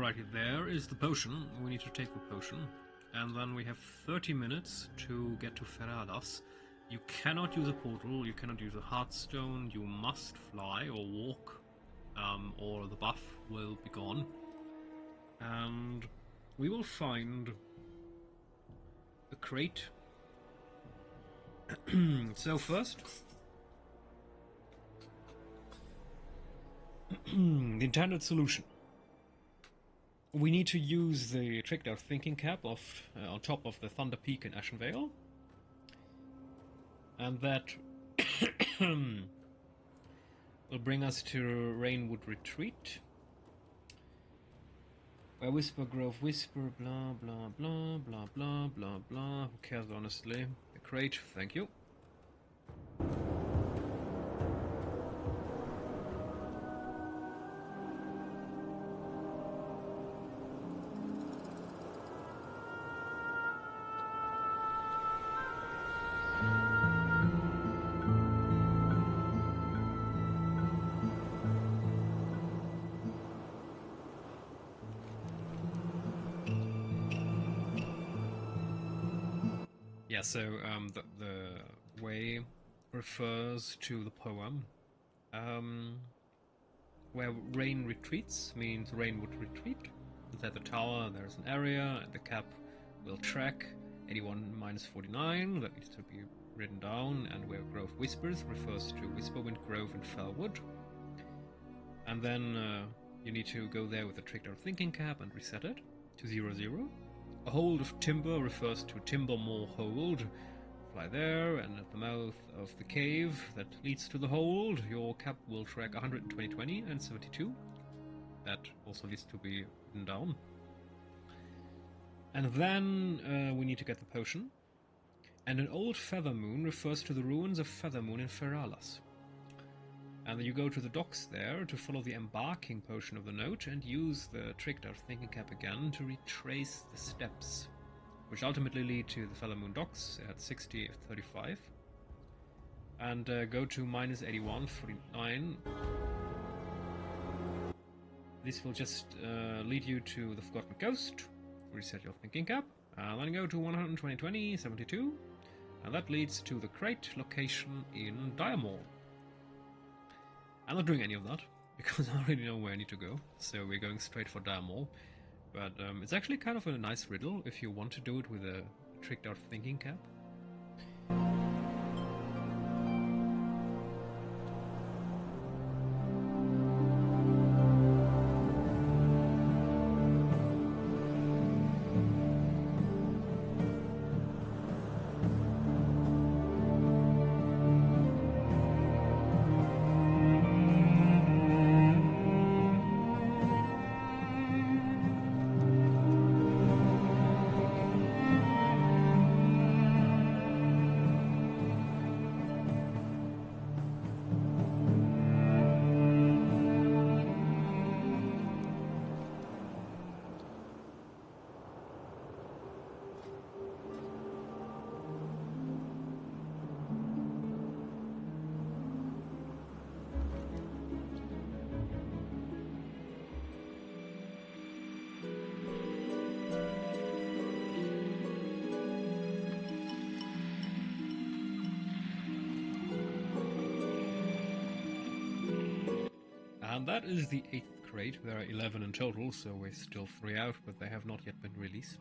Alrighty, there is the potion. We need to take the potion. And then we have 30 minutes to get to Feralas. You cannot use a portal, you cannot use a heartstone, you must fly or walk, or the buff will be gone. And we will find the crate. So first, the intended solution. We need to use the tricked out thinking cap on top of the Thunder Peak in Ashenvale. And that will bring us to Rainwood Retreat. Where Whisper Grove Whisper, blah blah blah blah blah blah blah. Who cares, honestly? The crate, thank you. Yeah, so the way refers to the poem where rain retreats, means rain would retreat. At the tower there's an area, and the cap will track 81 minus 49, that needs to be written down, and where Grove Whispers refers to Whisperwind Grove and Fellwood. And then you need to go there with the tricked out thinking cap and reset it to 00. A hold of timber refers to Timbermore Hold. Fly there, and at the mouth of the cave that leads to the hold, your cap will track 120, 20, and 72. That also needs to be written down. And then we need to get the potion. And an old Feather Moon refers to the ruins of Feather Moon in Feralas. And then you go to the docks there to follow the embarking potion of the note and use the tricked out thinking cap again to retrace the steps, which ultimately lead to the Feather Moon docks at 60 35. And go to minus 81 49. This will just lead you to the Forgotten Ghost. Reset your thinking cap. And then go to 120 20 72. And that leads to the crate location in Diamore. I'm not doing any of that, because I already know where I need to go, so we're going straight for Diamore. But it's actually kind of a nice riddle if you want to do it with a tricked out thinking cap. And that is the 8th crate. There are 11 in total, so we're still 3 out, but they have not yet been released.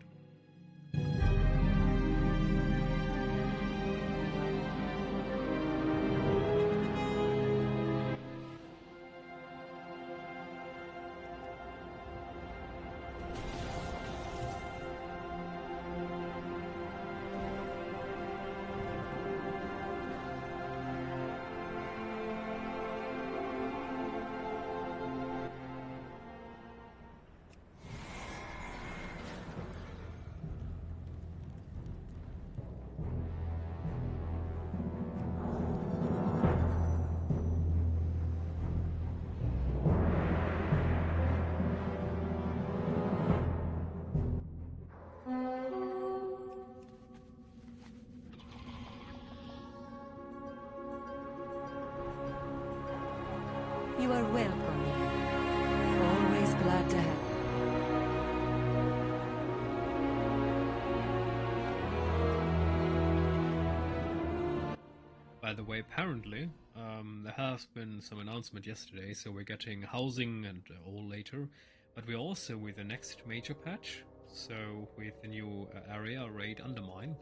the way, apparently, there has been some announcement yesterday, so we're getting housing and all later, but we're also with the next major patch, so with the new area, Raid Undermine,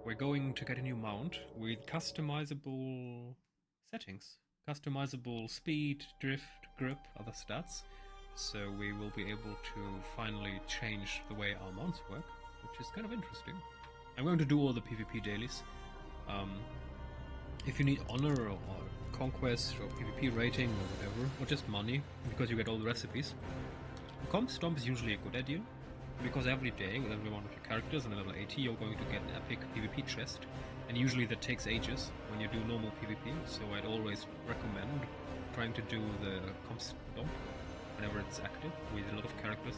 we're going to get a new mount with customizable settings. Customizable speed, drift, grip, other stats, so we will be able to finally change the way our mounts work, which is kind of interesting. I'm going to do all the PvP dailies. If you need honor or conquest or PvP rating or whatever, or just money, because you get all the recipes, Comp Stomp is usually a good idea, because every day with every one of your characters and level 80 you're going to get an epic PvP chest, and usually that takes ages when you do normal PvP, so I'd always recommend trying to do the Comp Stomp whenever it's active with a lot of characters.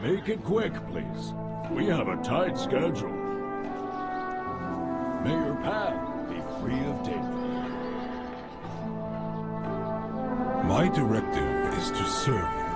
Make it quick, please. We have a tight schedule. May your path be free of danger. My directive is to serve you.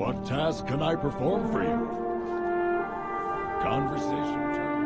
What task can I perform for you? Conversation terminated.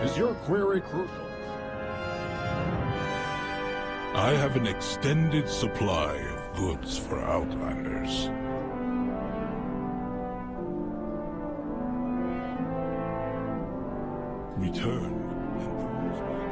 Is your query crucial? I have an extended supply of goods for Outlanders. Return and peruse my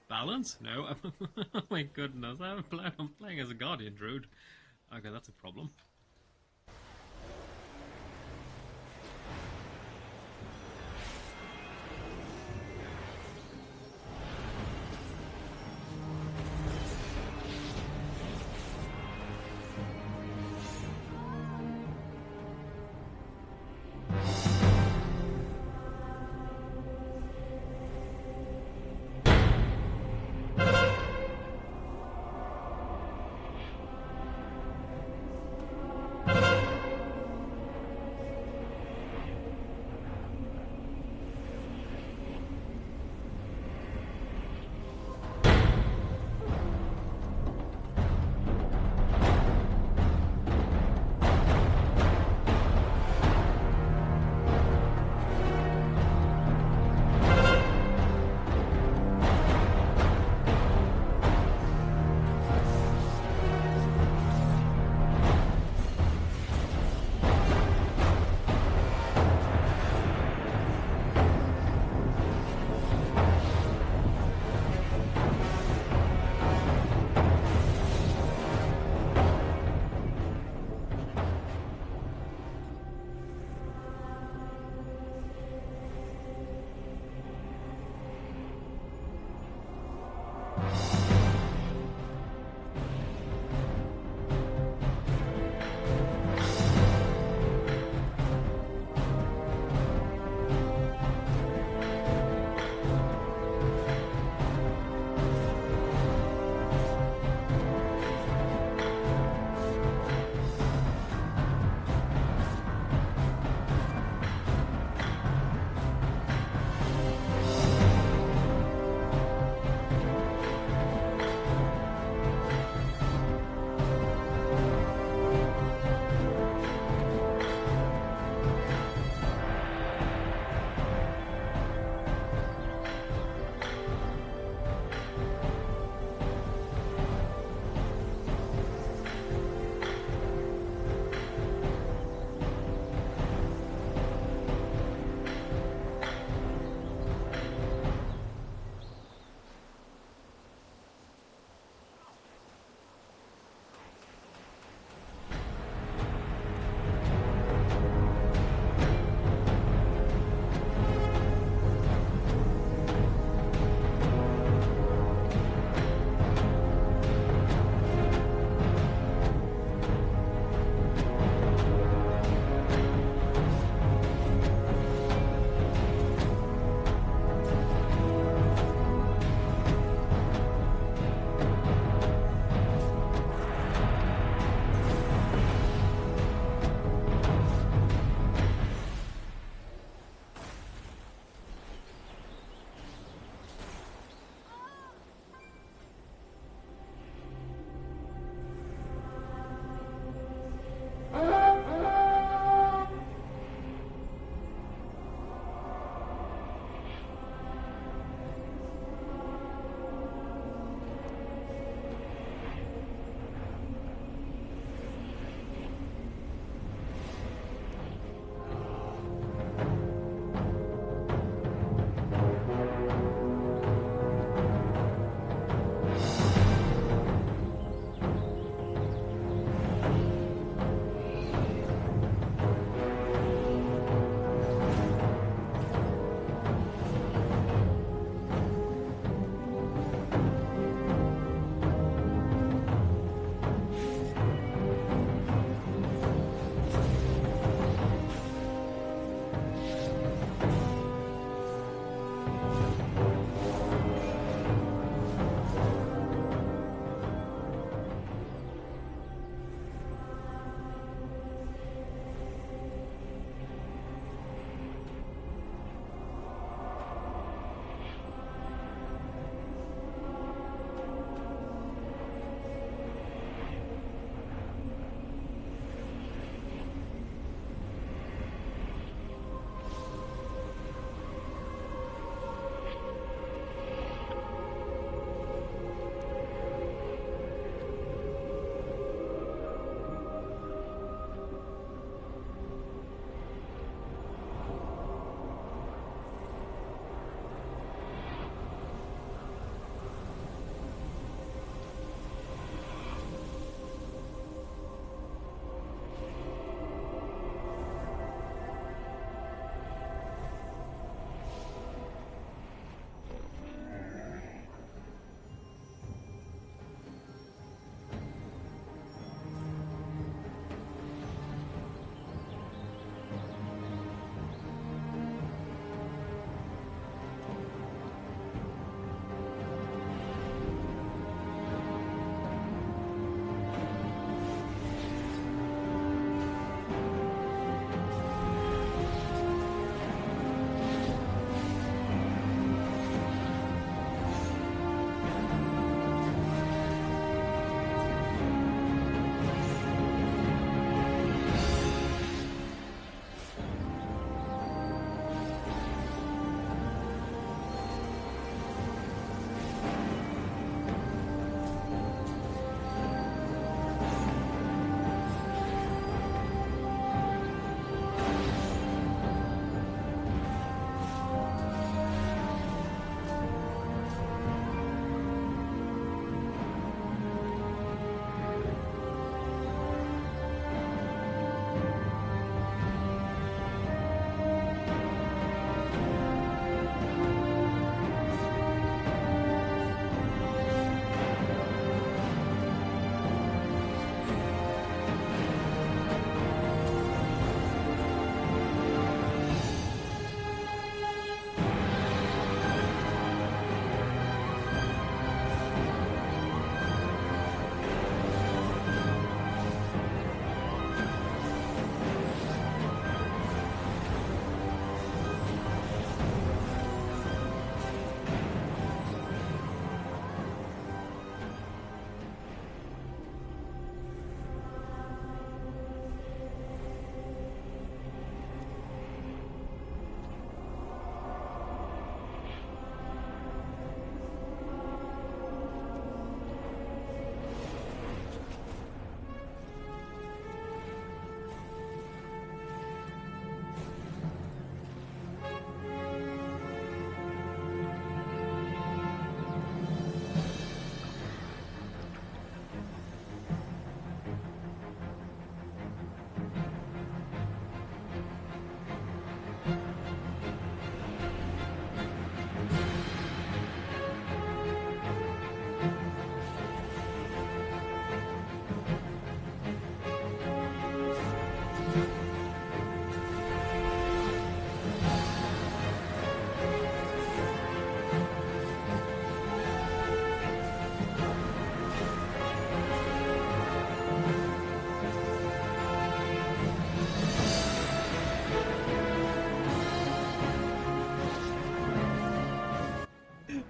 Balance? No. Oh my goodness, I'm playing as a Guardian Druid. Okay, that's a problem.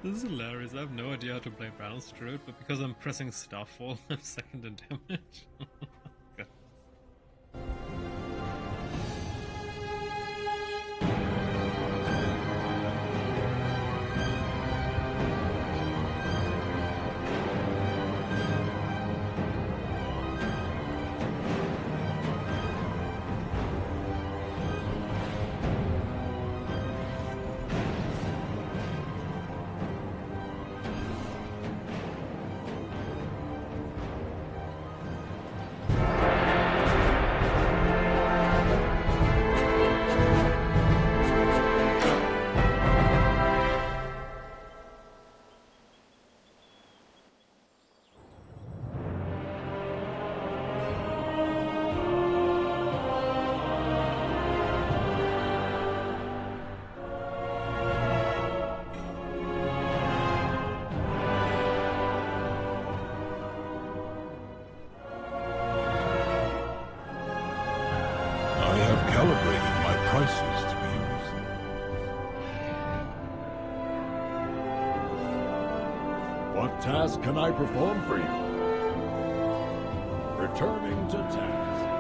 This is hilarious. I have no idea how to play balanced druid, but because I'm pressing Starfall, I'm second in damage. God. I have calibrated my prices to be reasonable. What task can I perform for you? Returning to task.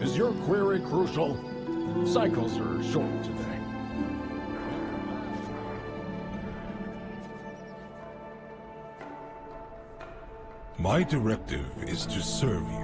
Is your query crucial? Cycles are short today. My directive is to serve you.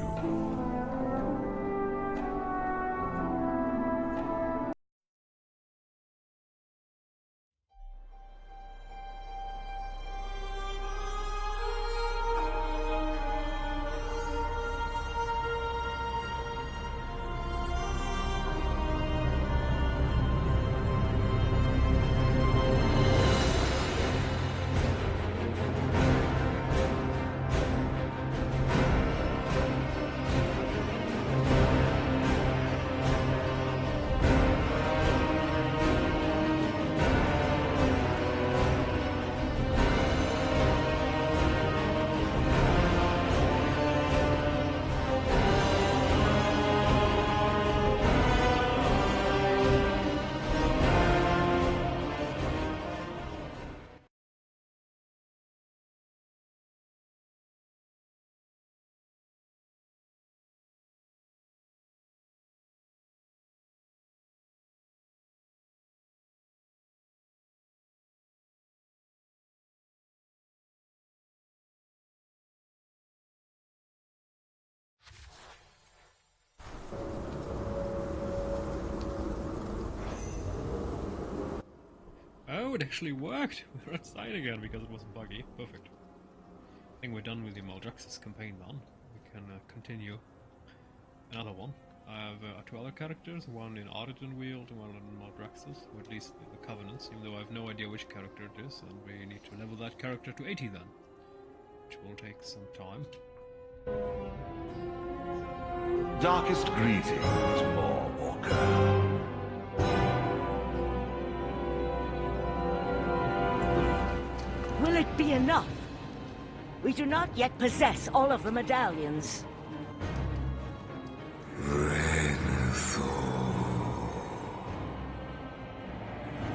Oh, it actually worked! We're outside again because it wasn't buggy. Perfect. I think we're done with the Maldraxxus campaign now. We can continue another one. I have two other characters, one in Ardenweald and one in Maldraxxus, or at least the Covenants, even though I have no idea which character it is, and we need to level that character to 80 then, which will take some time. Darkest greetings, Warwalker. Will it be enough? We do not yet possess all of the medallions.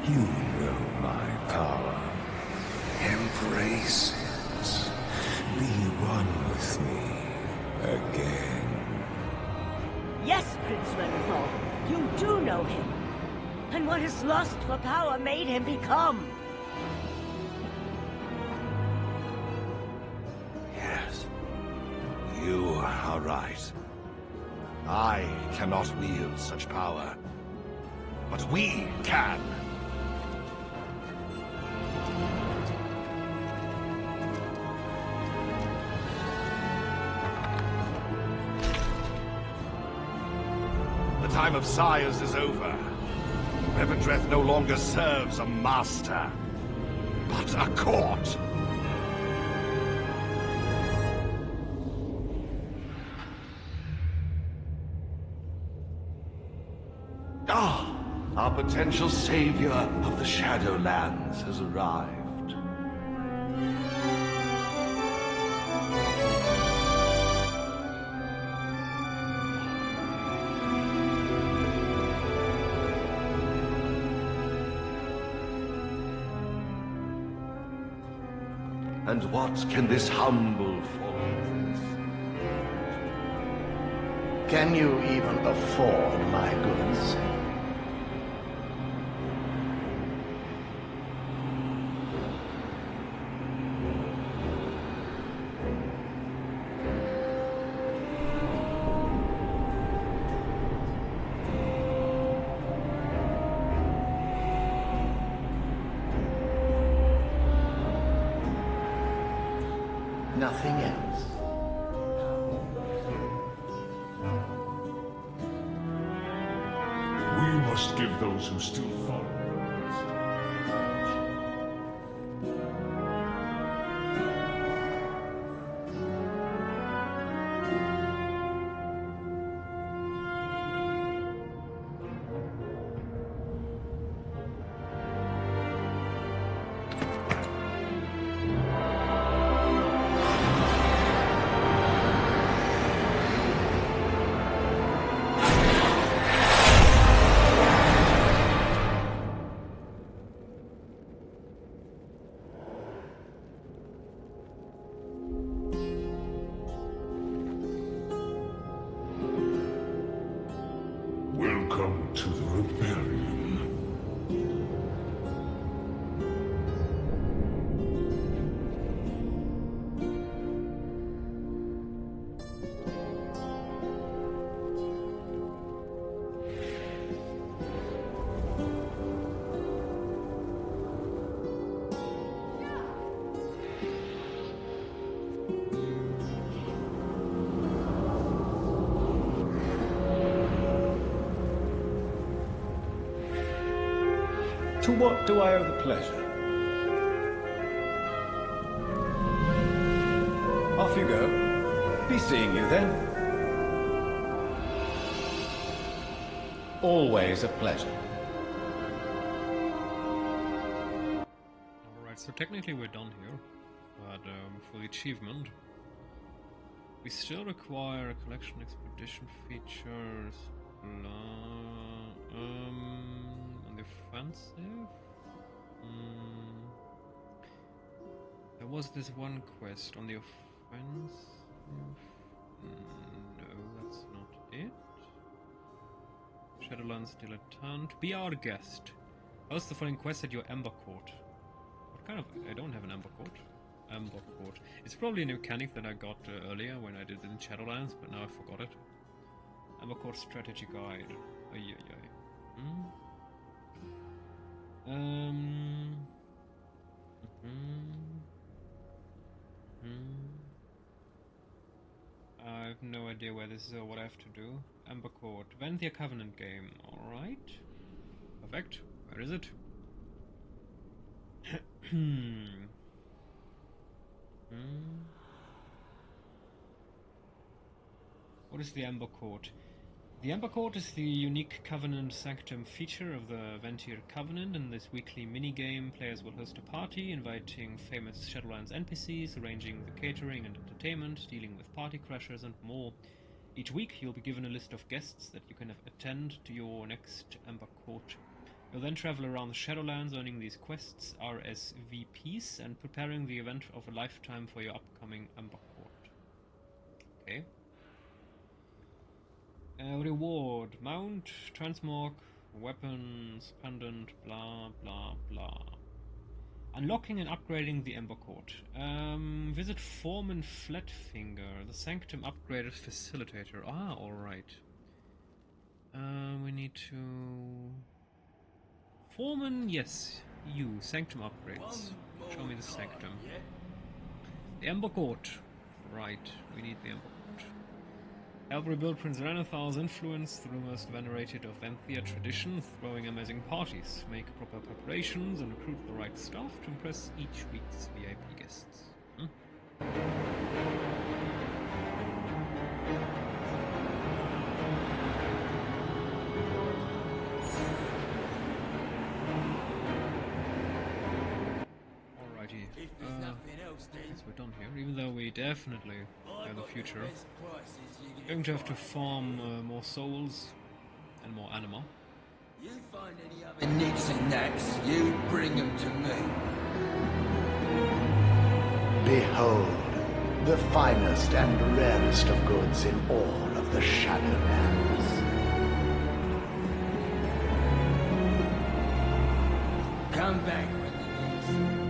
You know my power. Embrace it. Be one with me again. Yes, Prince Renethal, you do know him. And what his lust for power made him become. Yes, you are right. I cannot wield such power, but we can. The time of sires is over. Revendreth no longer serves a master, but a court. Ah, our potential savior of the Shadowlands has arrived. And what can this humble fallen prince? Can you even afford my goods? Nothing else. We must give those who still follow to the rebellion. To what do I owe the pleasure? Off you go. Be seeing you then. Always a pleasure. Alright, so technically we're done here, but for the achievement, we still require a collection expedition features, on the offensive? There was this one quest on the offensive. No, that's not it. Shadowlands Dilettante. Be our guest. Host the following quest at your Ember Court. What kind of... I don't have an Ember Court. Ember Court. It's probably a mechanic that I got earlier when I did it in Shadowlands, but now I forgot it. Ember Court Strategy Guide. Ay. I have no idea where this is or what I have to do. Ember Court. Vanthia Covenant game. Alright. Perfect. Where is it? What is the Ember Court? The Ember Court is the unique Covenant Sanctum feature of the Vanthir Covenant. In this weekly mini-game, players will host a party, inviting famous Shadowlands NPCs, arranging the catering and entertainment, dealing with party crashers and more. Each week, you'll be given a list of guests that you can attend to your next Ember Court. You'll then travel around the Shadowlands, earning these quests, RSVPs, and preparing the event of a lifetime for your upcoming Ember Court. Okay. Reward, mount, transmog, weapons, pendant, blah blah blah. Unlocking and upgrading the Ember Court. Visit Foreman Flatfinger, the Sanctum Upgraders Facilitator. Ah, alright. We need to... Foreman, yes, you, Sanctum Upgrades. Show me the Sanctum. The Ember Court. Right, we need the Ember Court. Help rebuild Prince Renathar's influence through most venerated of Vanthia tradition, throwing amazing parties, make proper preparations, and recruit the right staff to impress each week's VIP guests. Alrighty. I guess we're done here, even though we definitely have the future. Going to have to farm more souls and more anima. You find any other nicks and knacks, you bring them to me. Behold, the finest and rarest of goods in all of the Shadowlands. Come back when you need.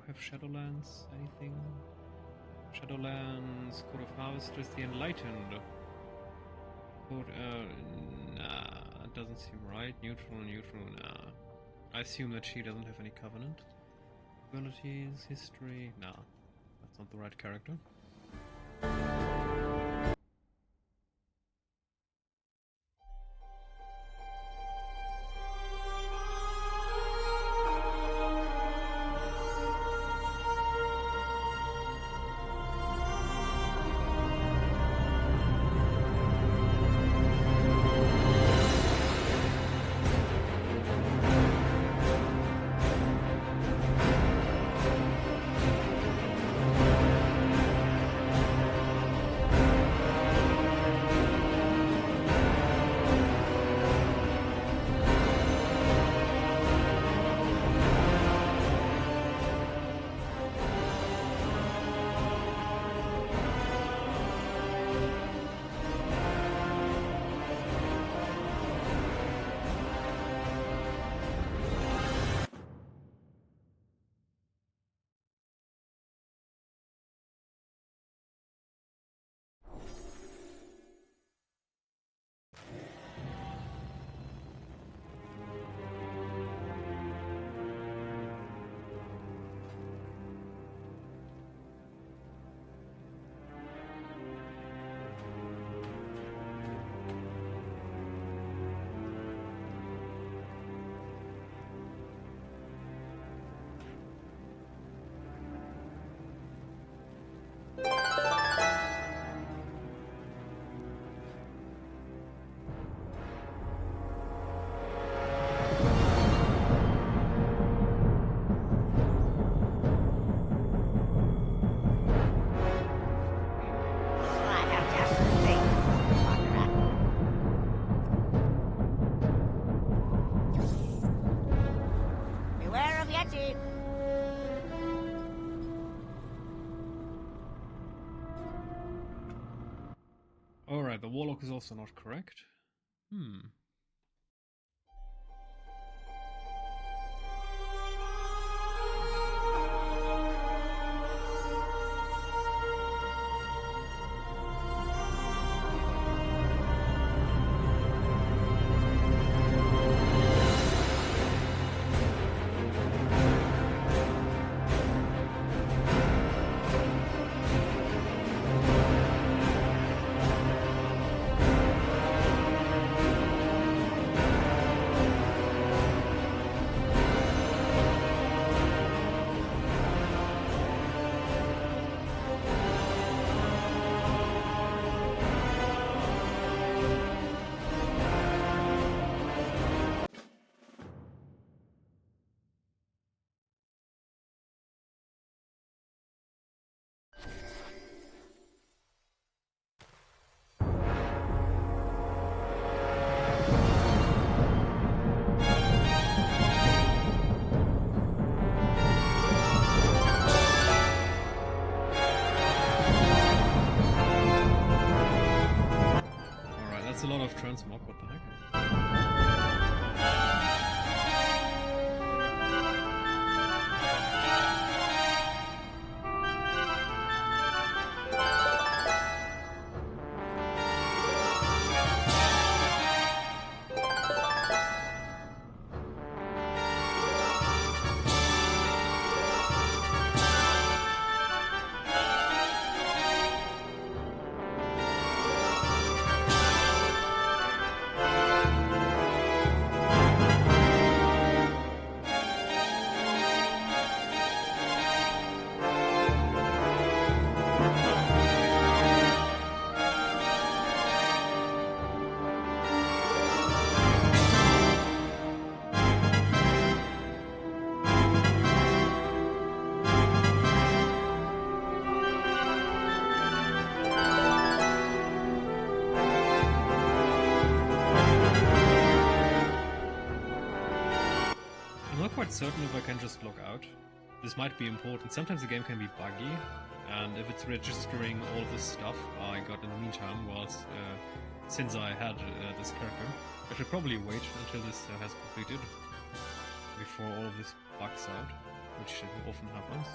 have Shadowlands? Anything? Shadowlands, Code of Harvesters, the Enlightened. Code, nah, that doesn't seem right. Neutral, nah. I assume that she doesn't have any Covenant. Abilities, history, nah. That's not the right character. Alright, the Warlock is also not correct. A lot of transmog, what the heck? Quite certain if I can just log out. This might be important. Sometimes the game can be buggy, and if it's registering all this stuff I got in the meantime, whilst since I had this character, I should probably wait until this has completed before all of this bugs out. which often happens.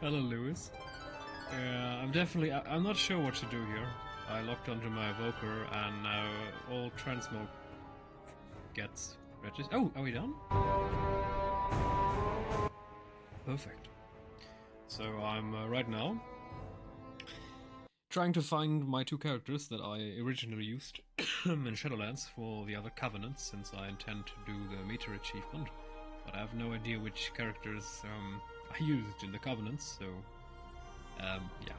Hello, Lewis. I'm not sure what to do here. I locked onto my evoker, and now all transmog gets registered. Oh, are we done? Perfect. So I'm right now trying to find my two characters that I originally used in Shadowlands for the other Covenants, since I intend to do the meter achievement. But I have no idea which characters I used in the Covenants, so yeah.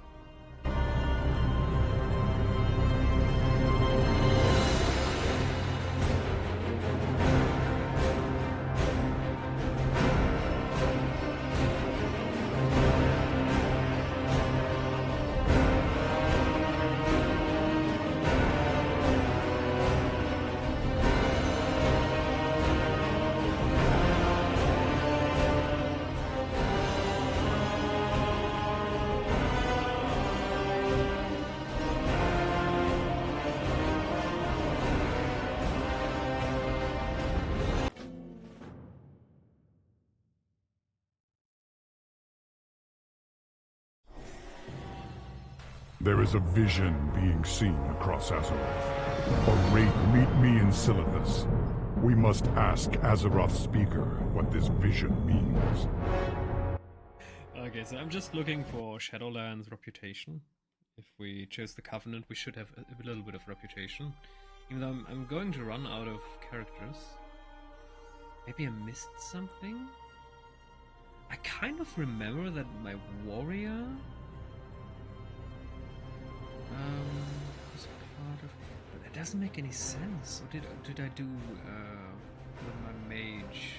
There is a vision being seen across Azeroth. A raid meet me in Silithus. We must ask Azeroth's speaker what this vision means. Okay, so I'm just looking for Shadowlands reputation. If we chose the Covenant, we should have a little bit of reputation. Even though I'm going to run out of characters. Maybe I missed something? I kind of remember that my warrior was part of, but that doesn't make any sense. Or did I do with my mage?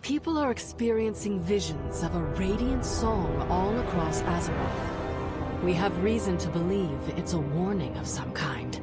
People are experiencing visions of a radiant song all across Azeroth. We have reason to believe it's a warning of some kind.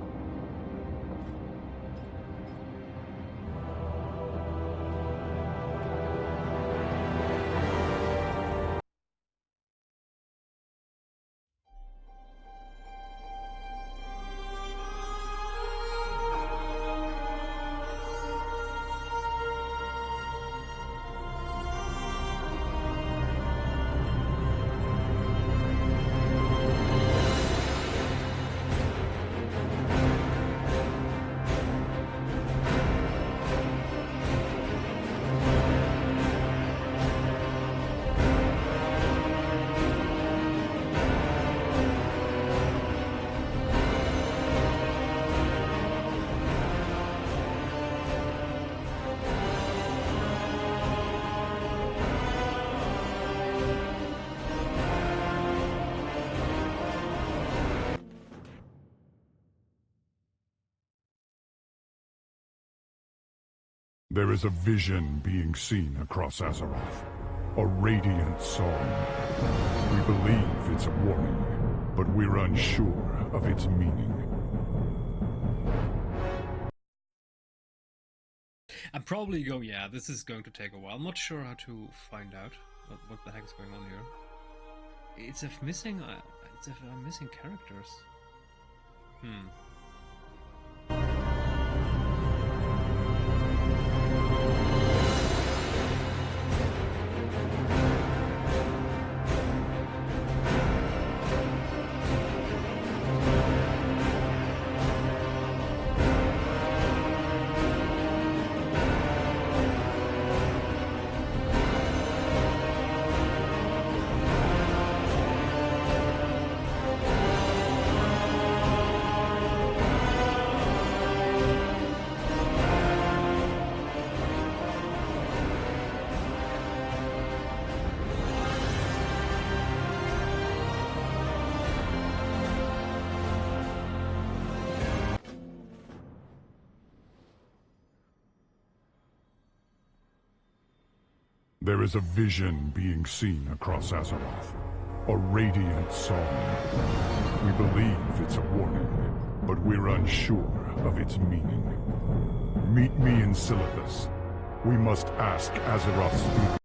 There is a vision being seen across Azeroth. A radiant song. We believe it's a warning, but we're unsure of its meaning. I'm probably yeah, this is going to take a while. I'm not sure how to find out what the heck's going on here. It's if missing, it's if I'm missing characters. There is a vision being seen across Azeroth. A radiant song. We believe it's a warning, but we're unsure of its meaning. Meet me in Silithus. We must ask Azeroth's speaker.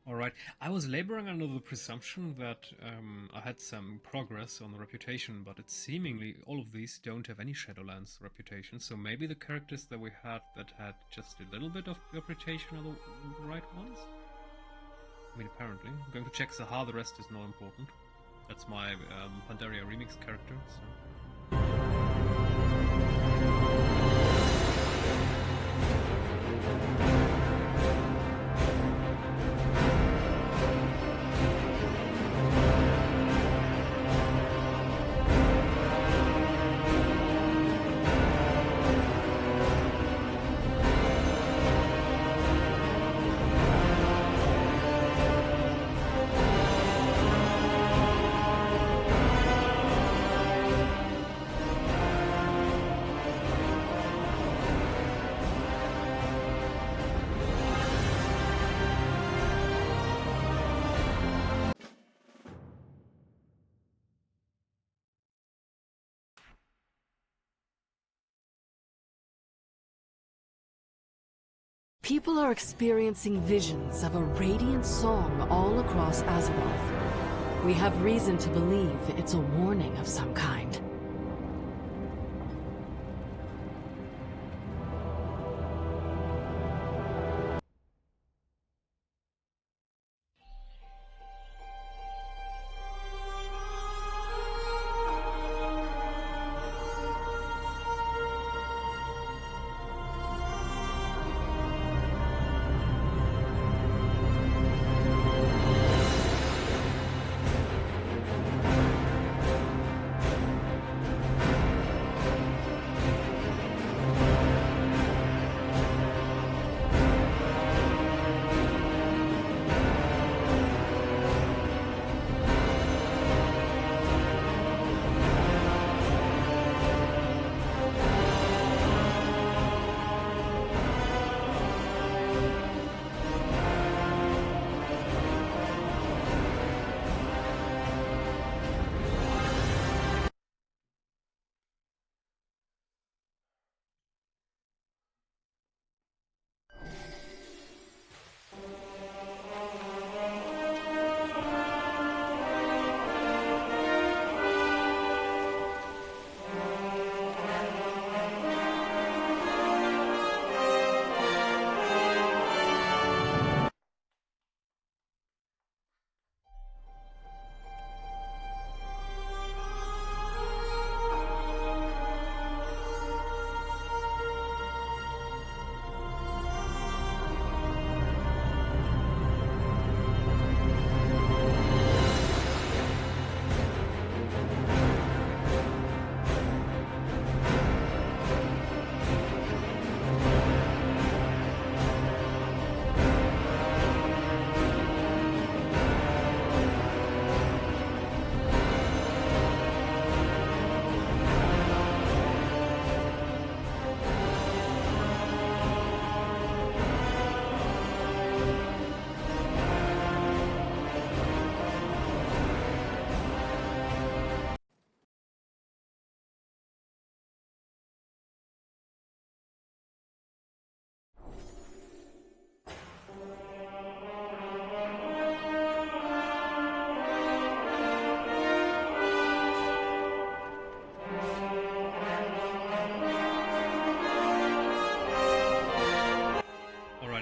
Alright, I was laboring under the presumption that I had some progress on the reputation, but it's seemingly all of these don't have any Shadowlands reputation, so maybe the characters that we had that had just a little bit of reputation are the right ones? I mean, apparently. I'm going to check Sahar, the rest is not important. That's my Pandaria remix character, so... People are experiencing visions of a radiant song all across Azeroth. We have reason to believe it's a warning of some kind.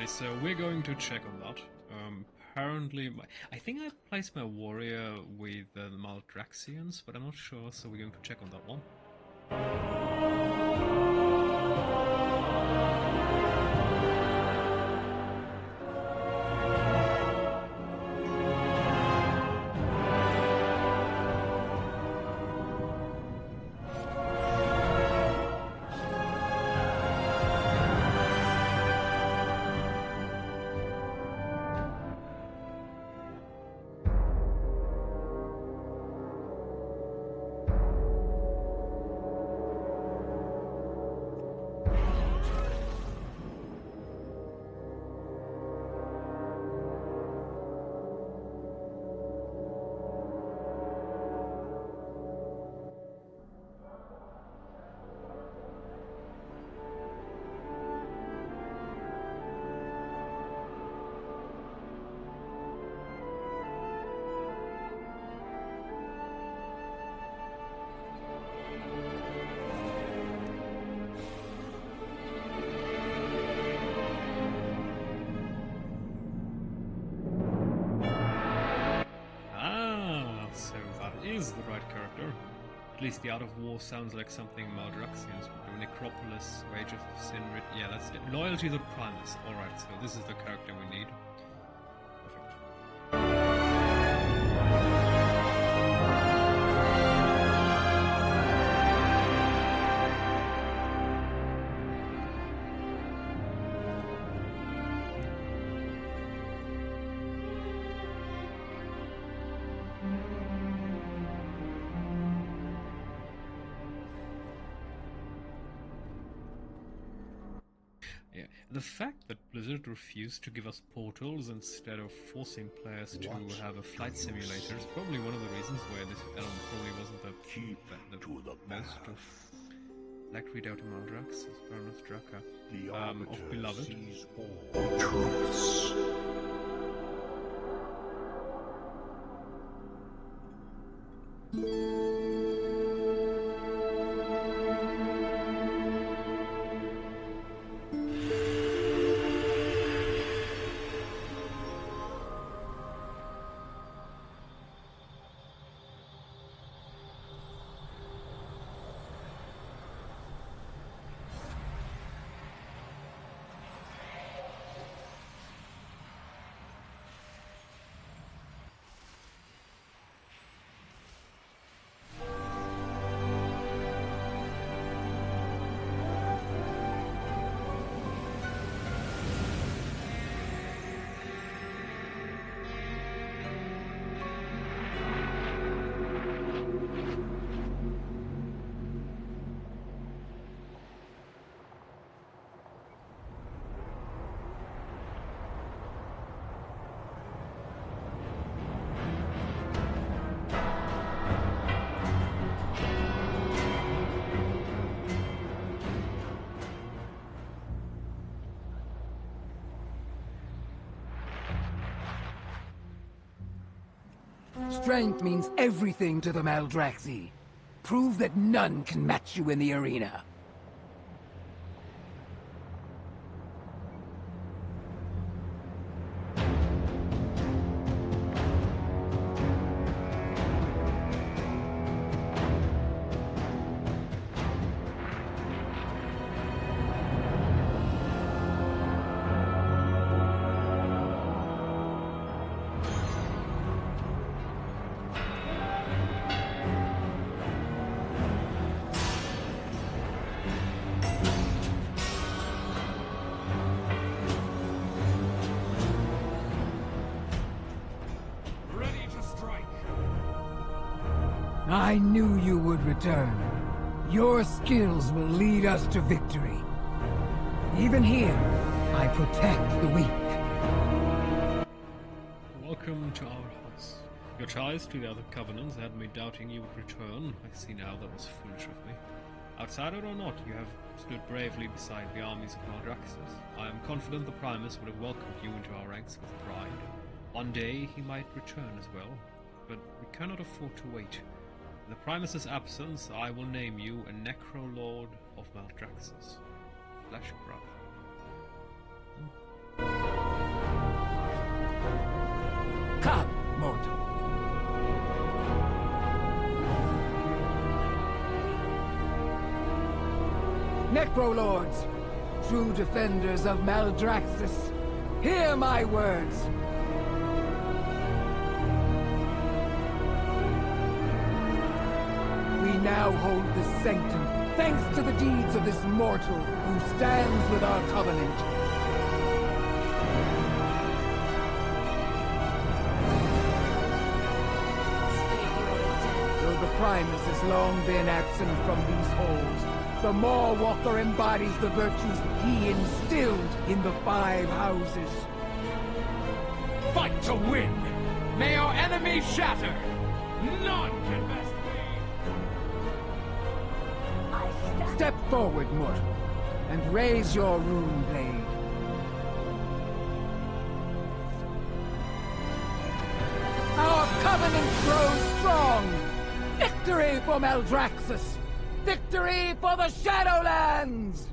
So we're going to check on that. Apparently, I think I placed my warrior with the Maldraxians, but I'm not sure, so we're going to check on that one. character. At least the Art of War sounds like something Maldraxians would do. Necropolis, Wages of Sin, yeah, that's it. Loyalty to the Primus. Alright, so this is the character we need. Yeah, the fact that Blizzard refused to give us portals instead of forcing players to have a flight simulator is probably one of the reasons why this add-on probably wasn't the most of Black Readout to Maldrax, Baroness Draka, of Beloved. Truths. Strength means everything to the Maldraxi. Prove that none can match you in the arena. I knew you would return. Your skills will lead us to victory. Even here, I protect the weak. Welcome to our house. Your ties to the other Covenants had me doubting you would return. I see now that was foolish of me. Outsider or not, you have stood bravely beside the armies of Maldraxxus. I am confident the Primus would have welcomed you into our ranks with pride. One day he might return as well, but we cannot afford to wait. In the Primus's absence, I will name you a Necrolord of Maldraxxus. Fleshcraft. Come, mortal. Necrolords, true defenders of Maldraxxus, hear my words. We now hold this sanctum, thanks to the deeds of this mortal who stands with our covenant. Though the Primus has long been absent from these halls, the Mawwalker embodies the virtues he instilled in the Five Houses. Fight to win! May our enemies shatter! None can best me! Step forward, mortal, and raise your rune blade. Our covenant grows strong! Victory for Maldraxxus! Victory for the Shadowlands!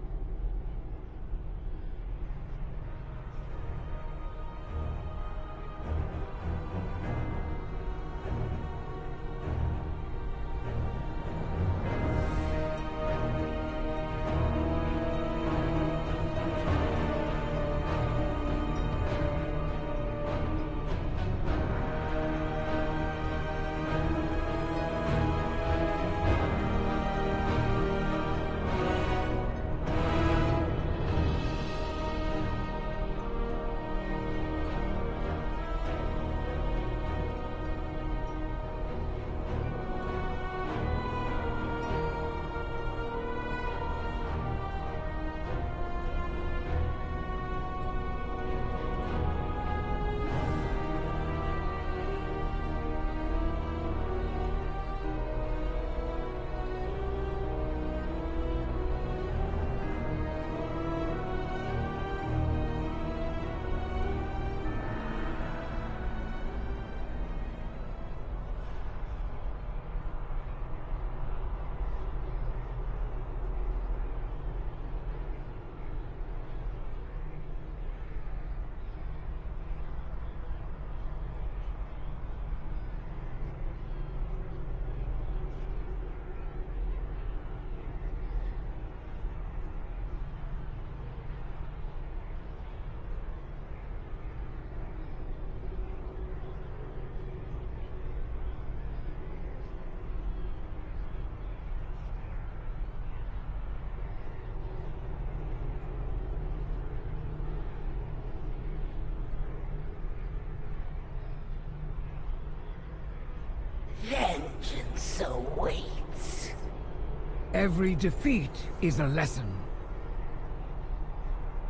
Every defeat is a lesson.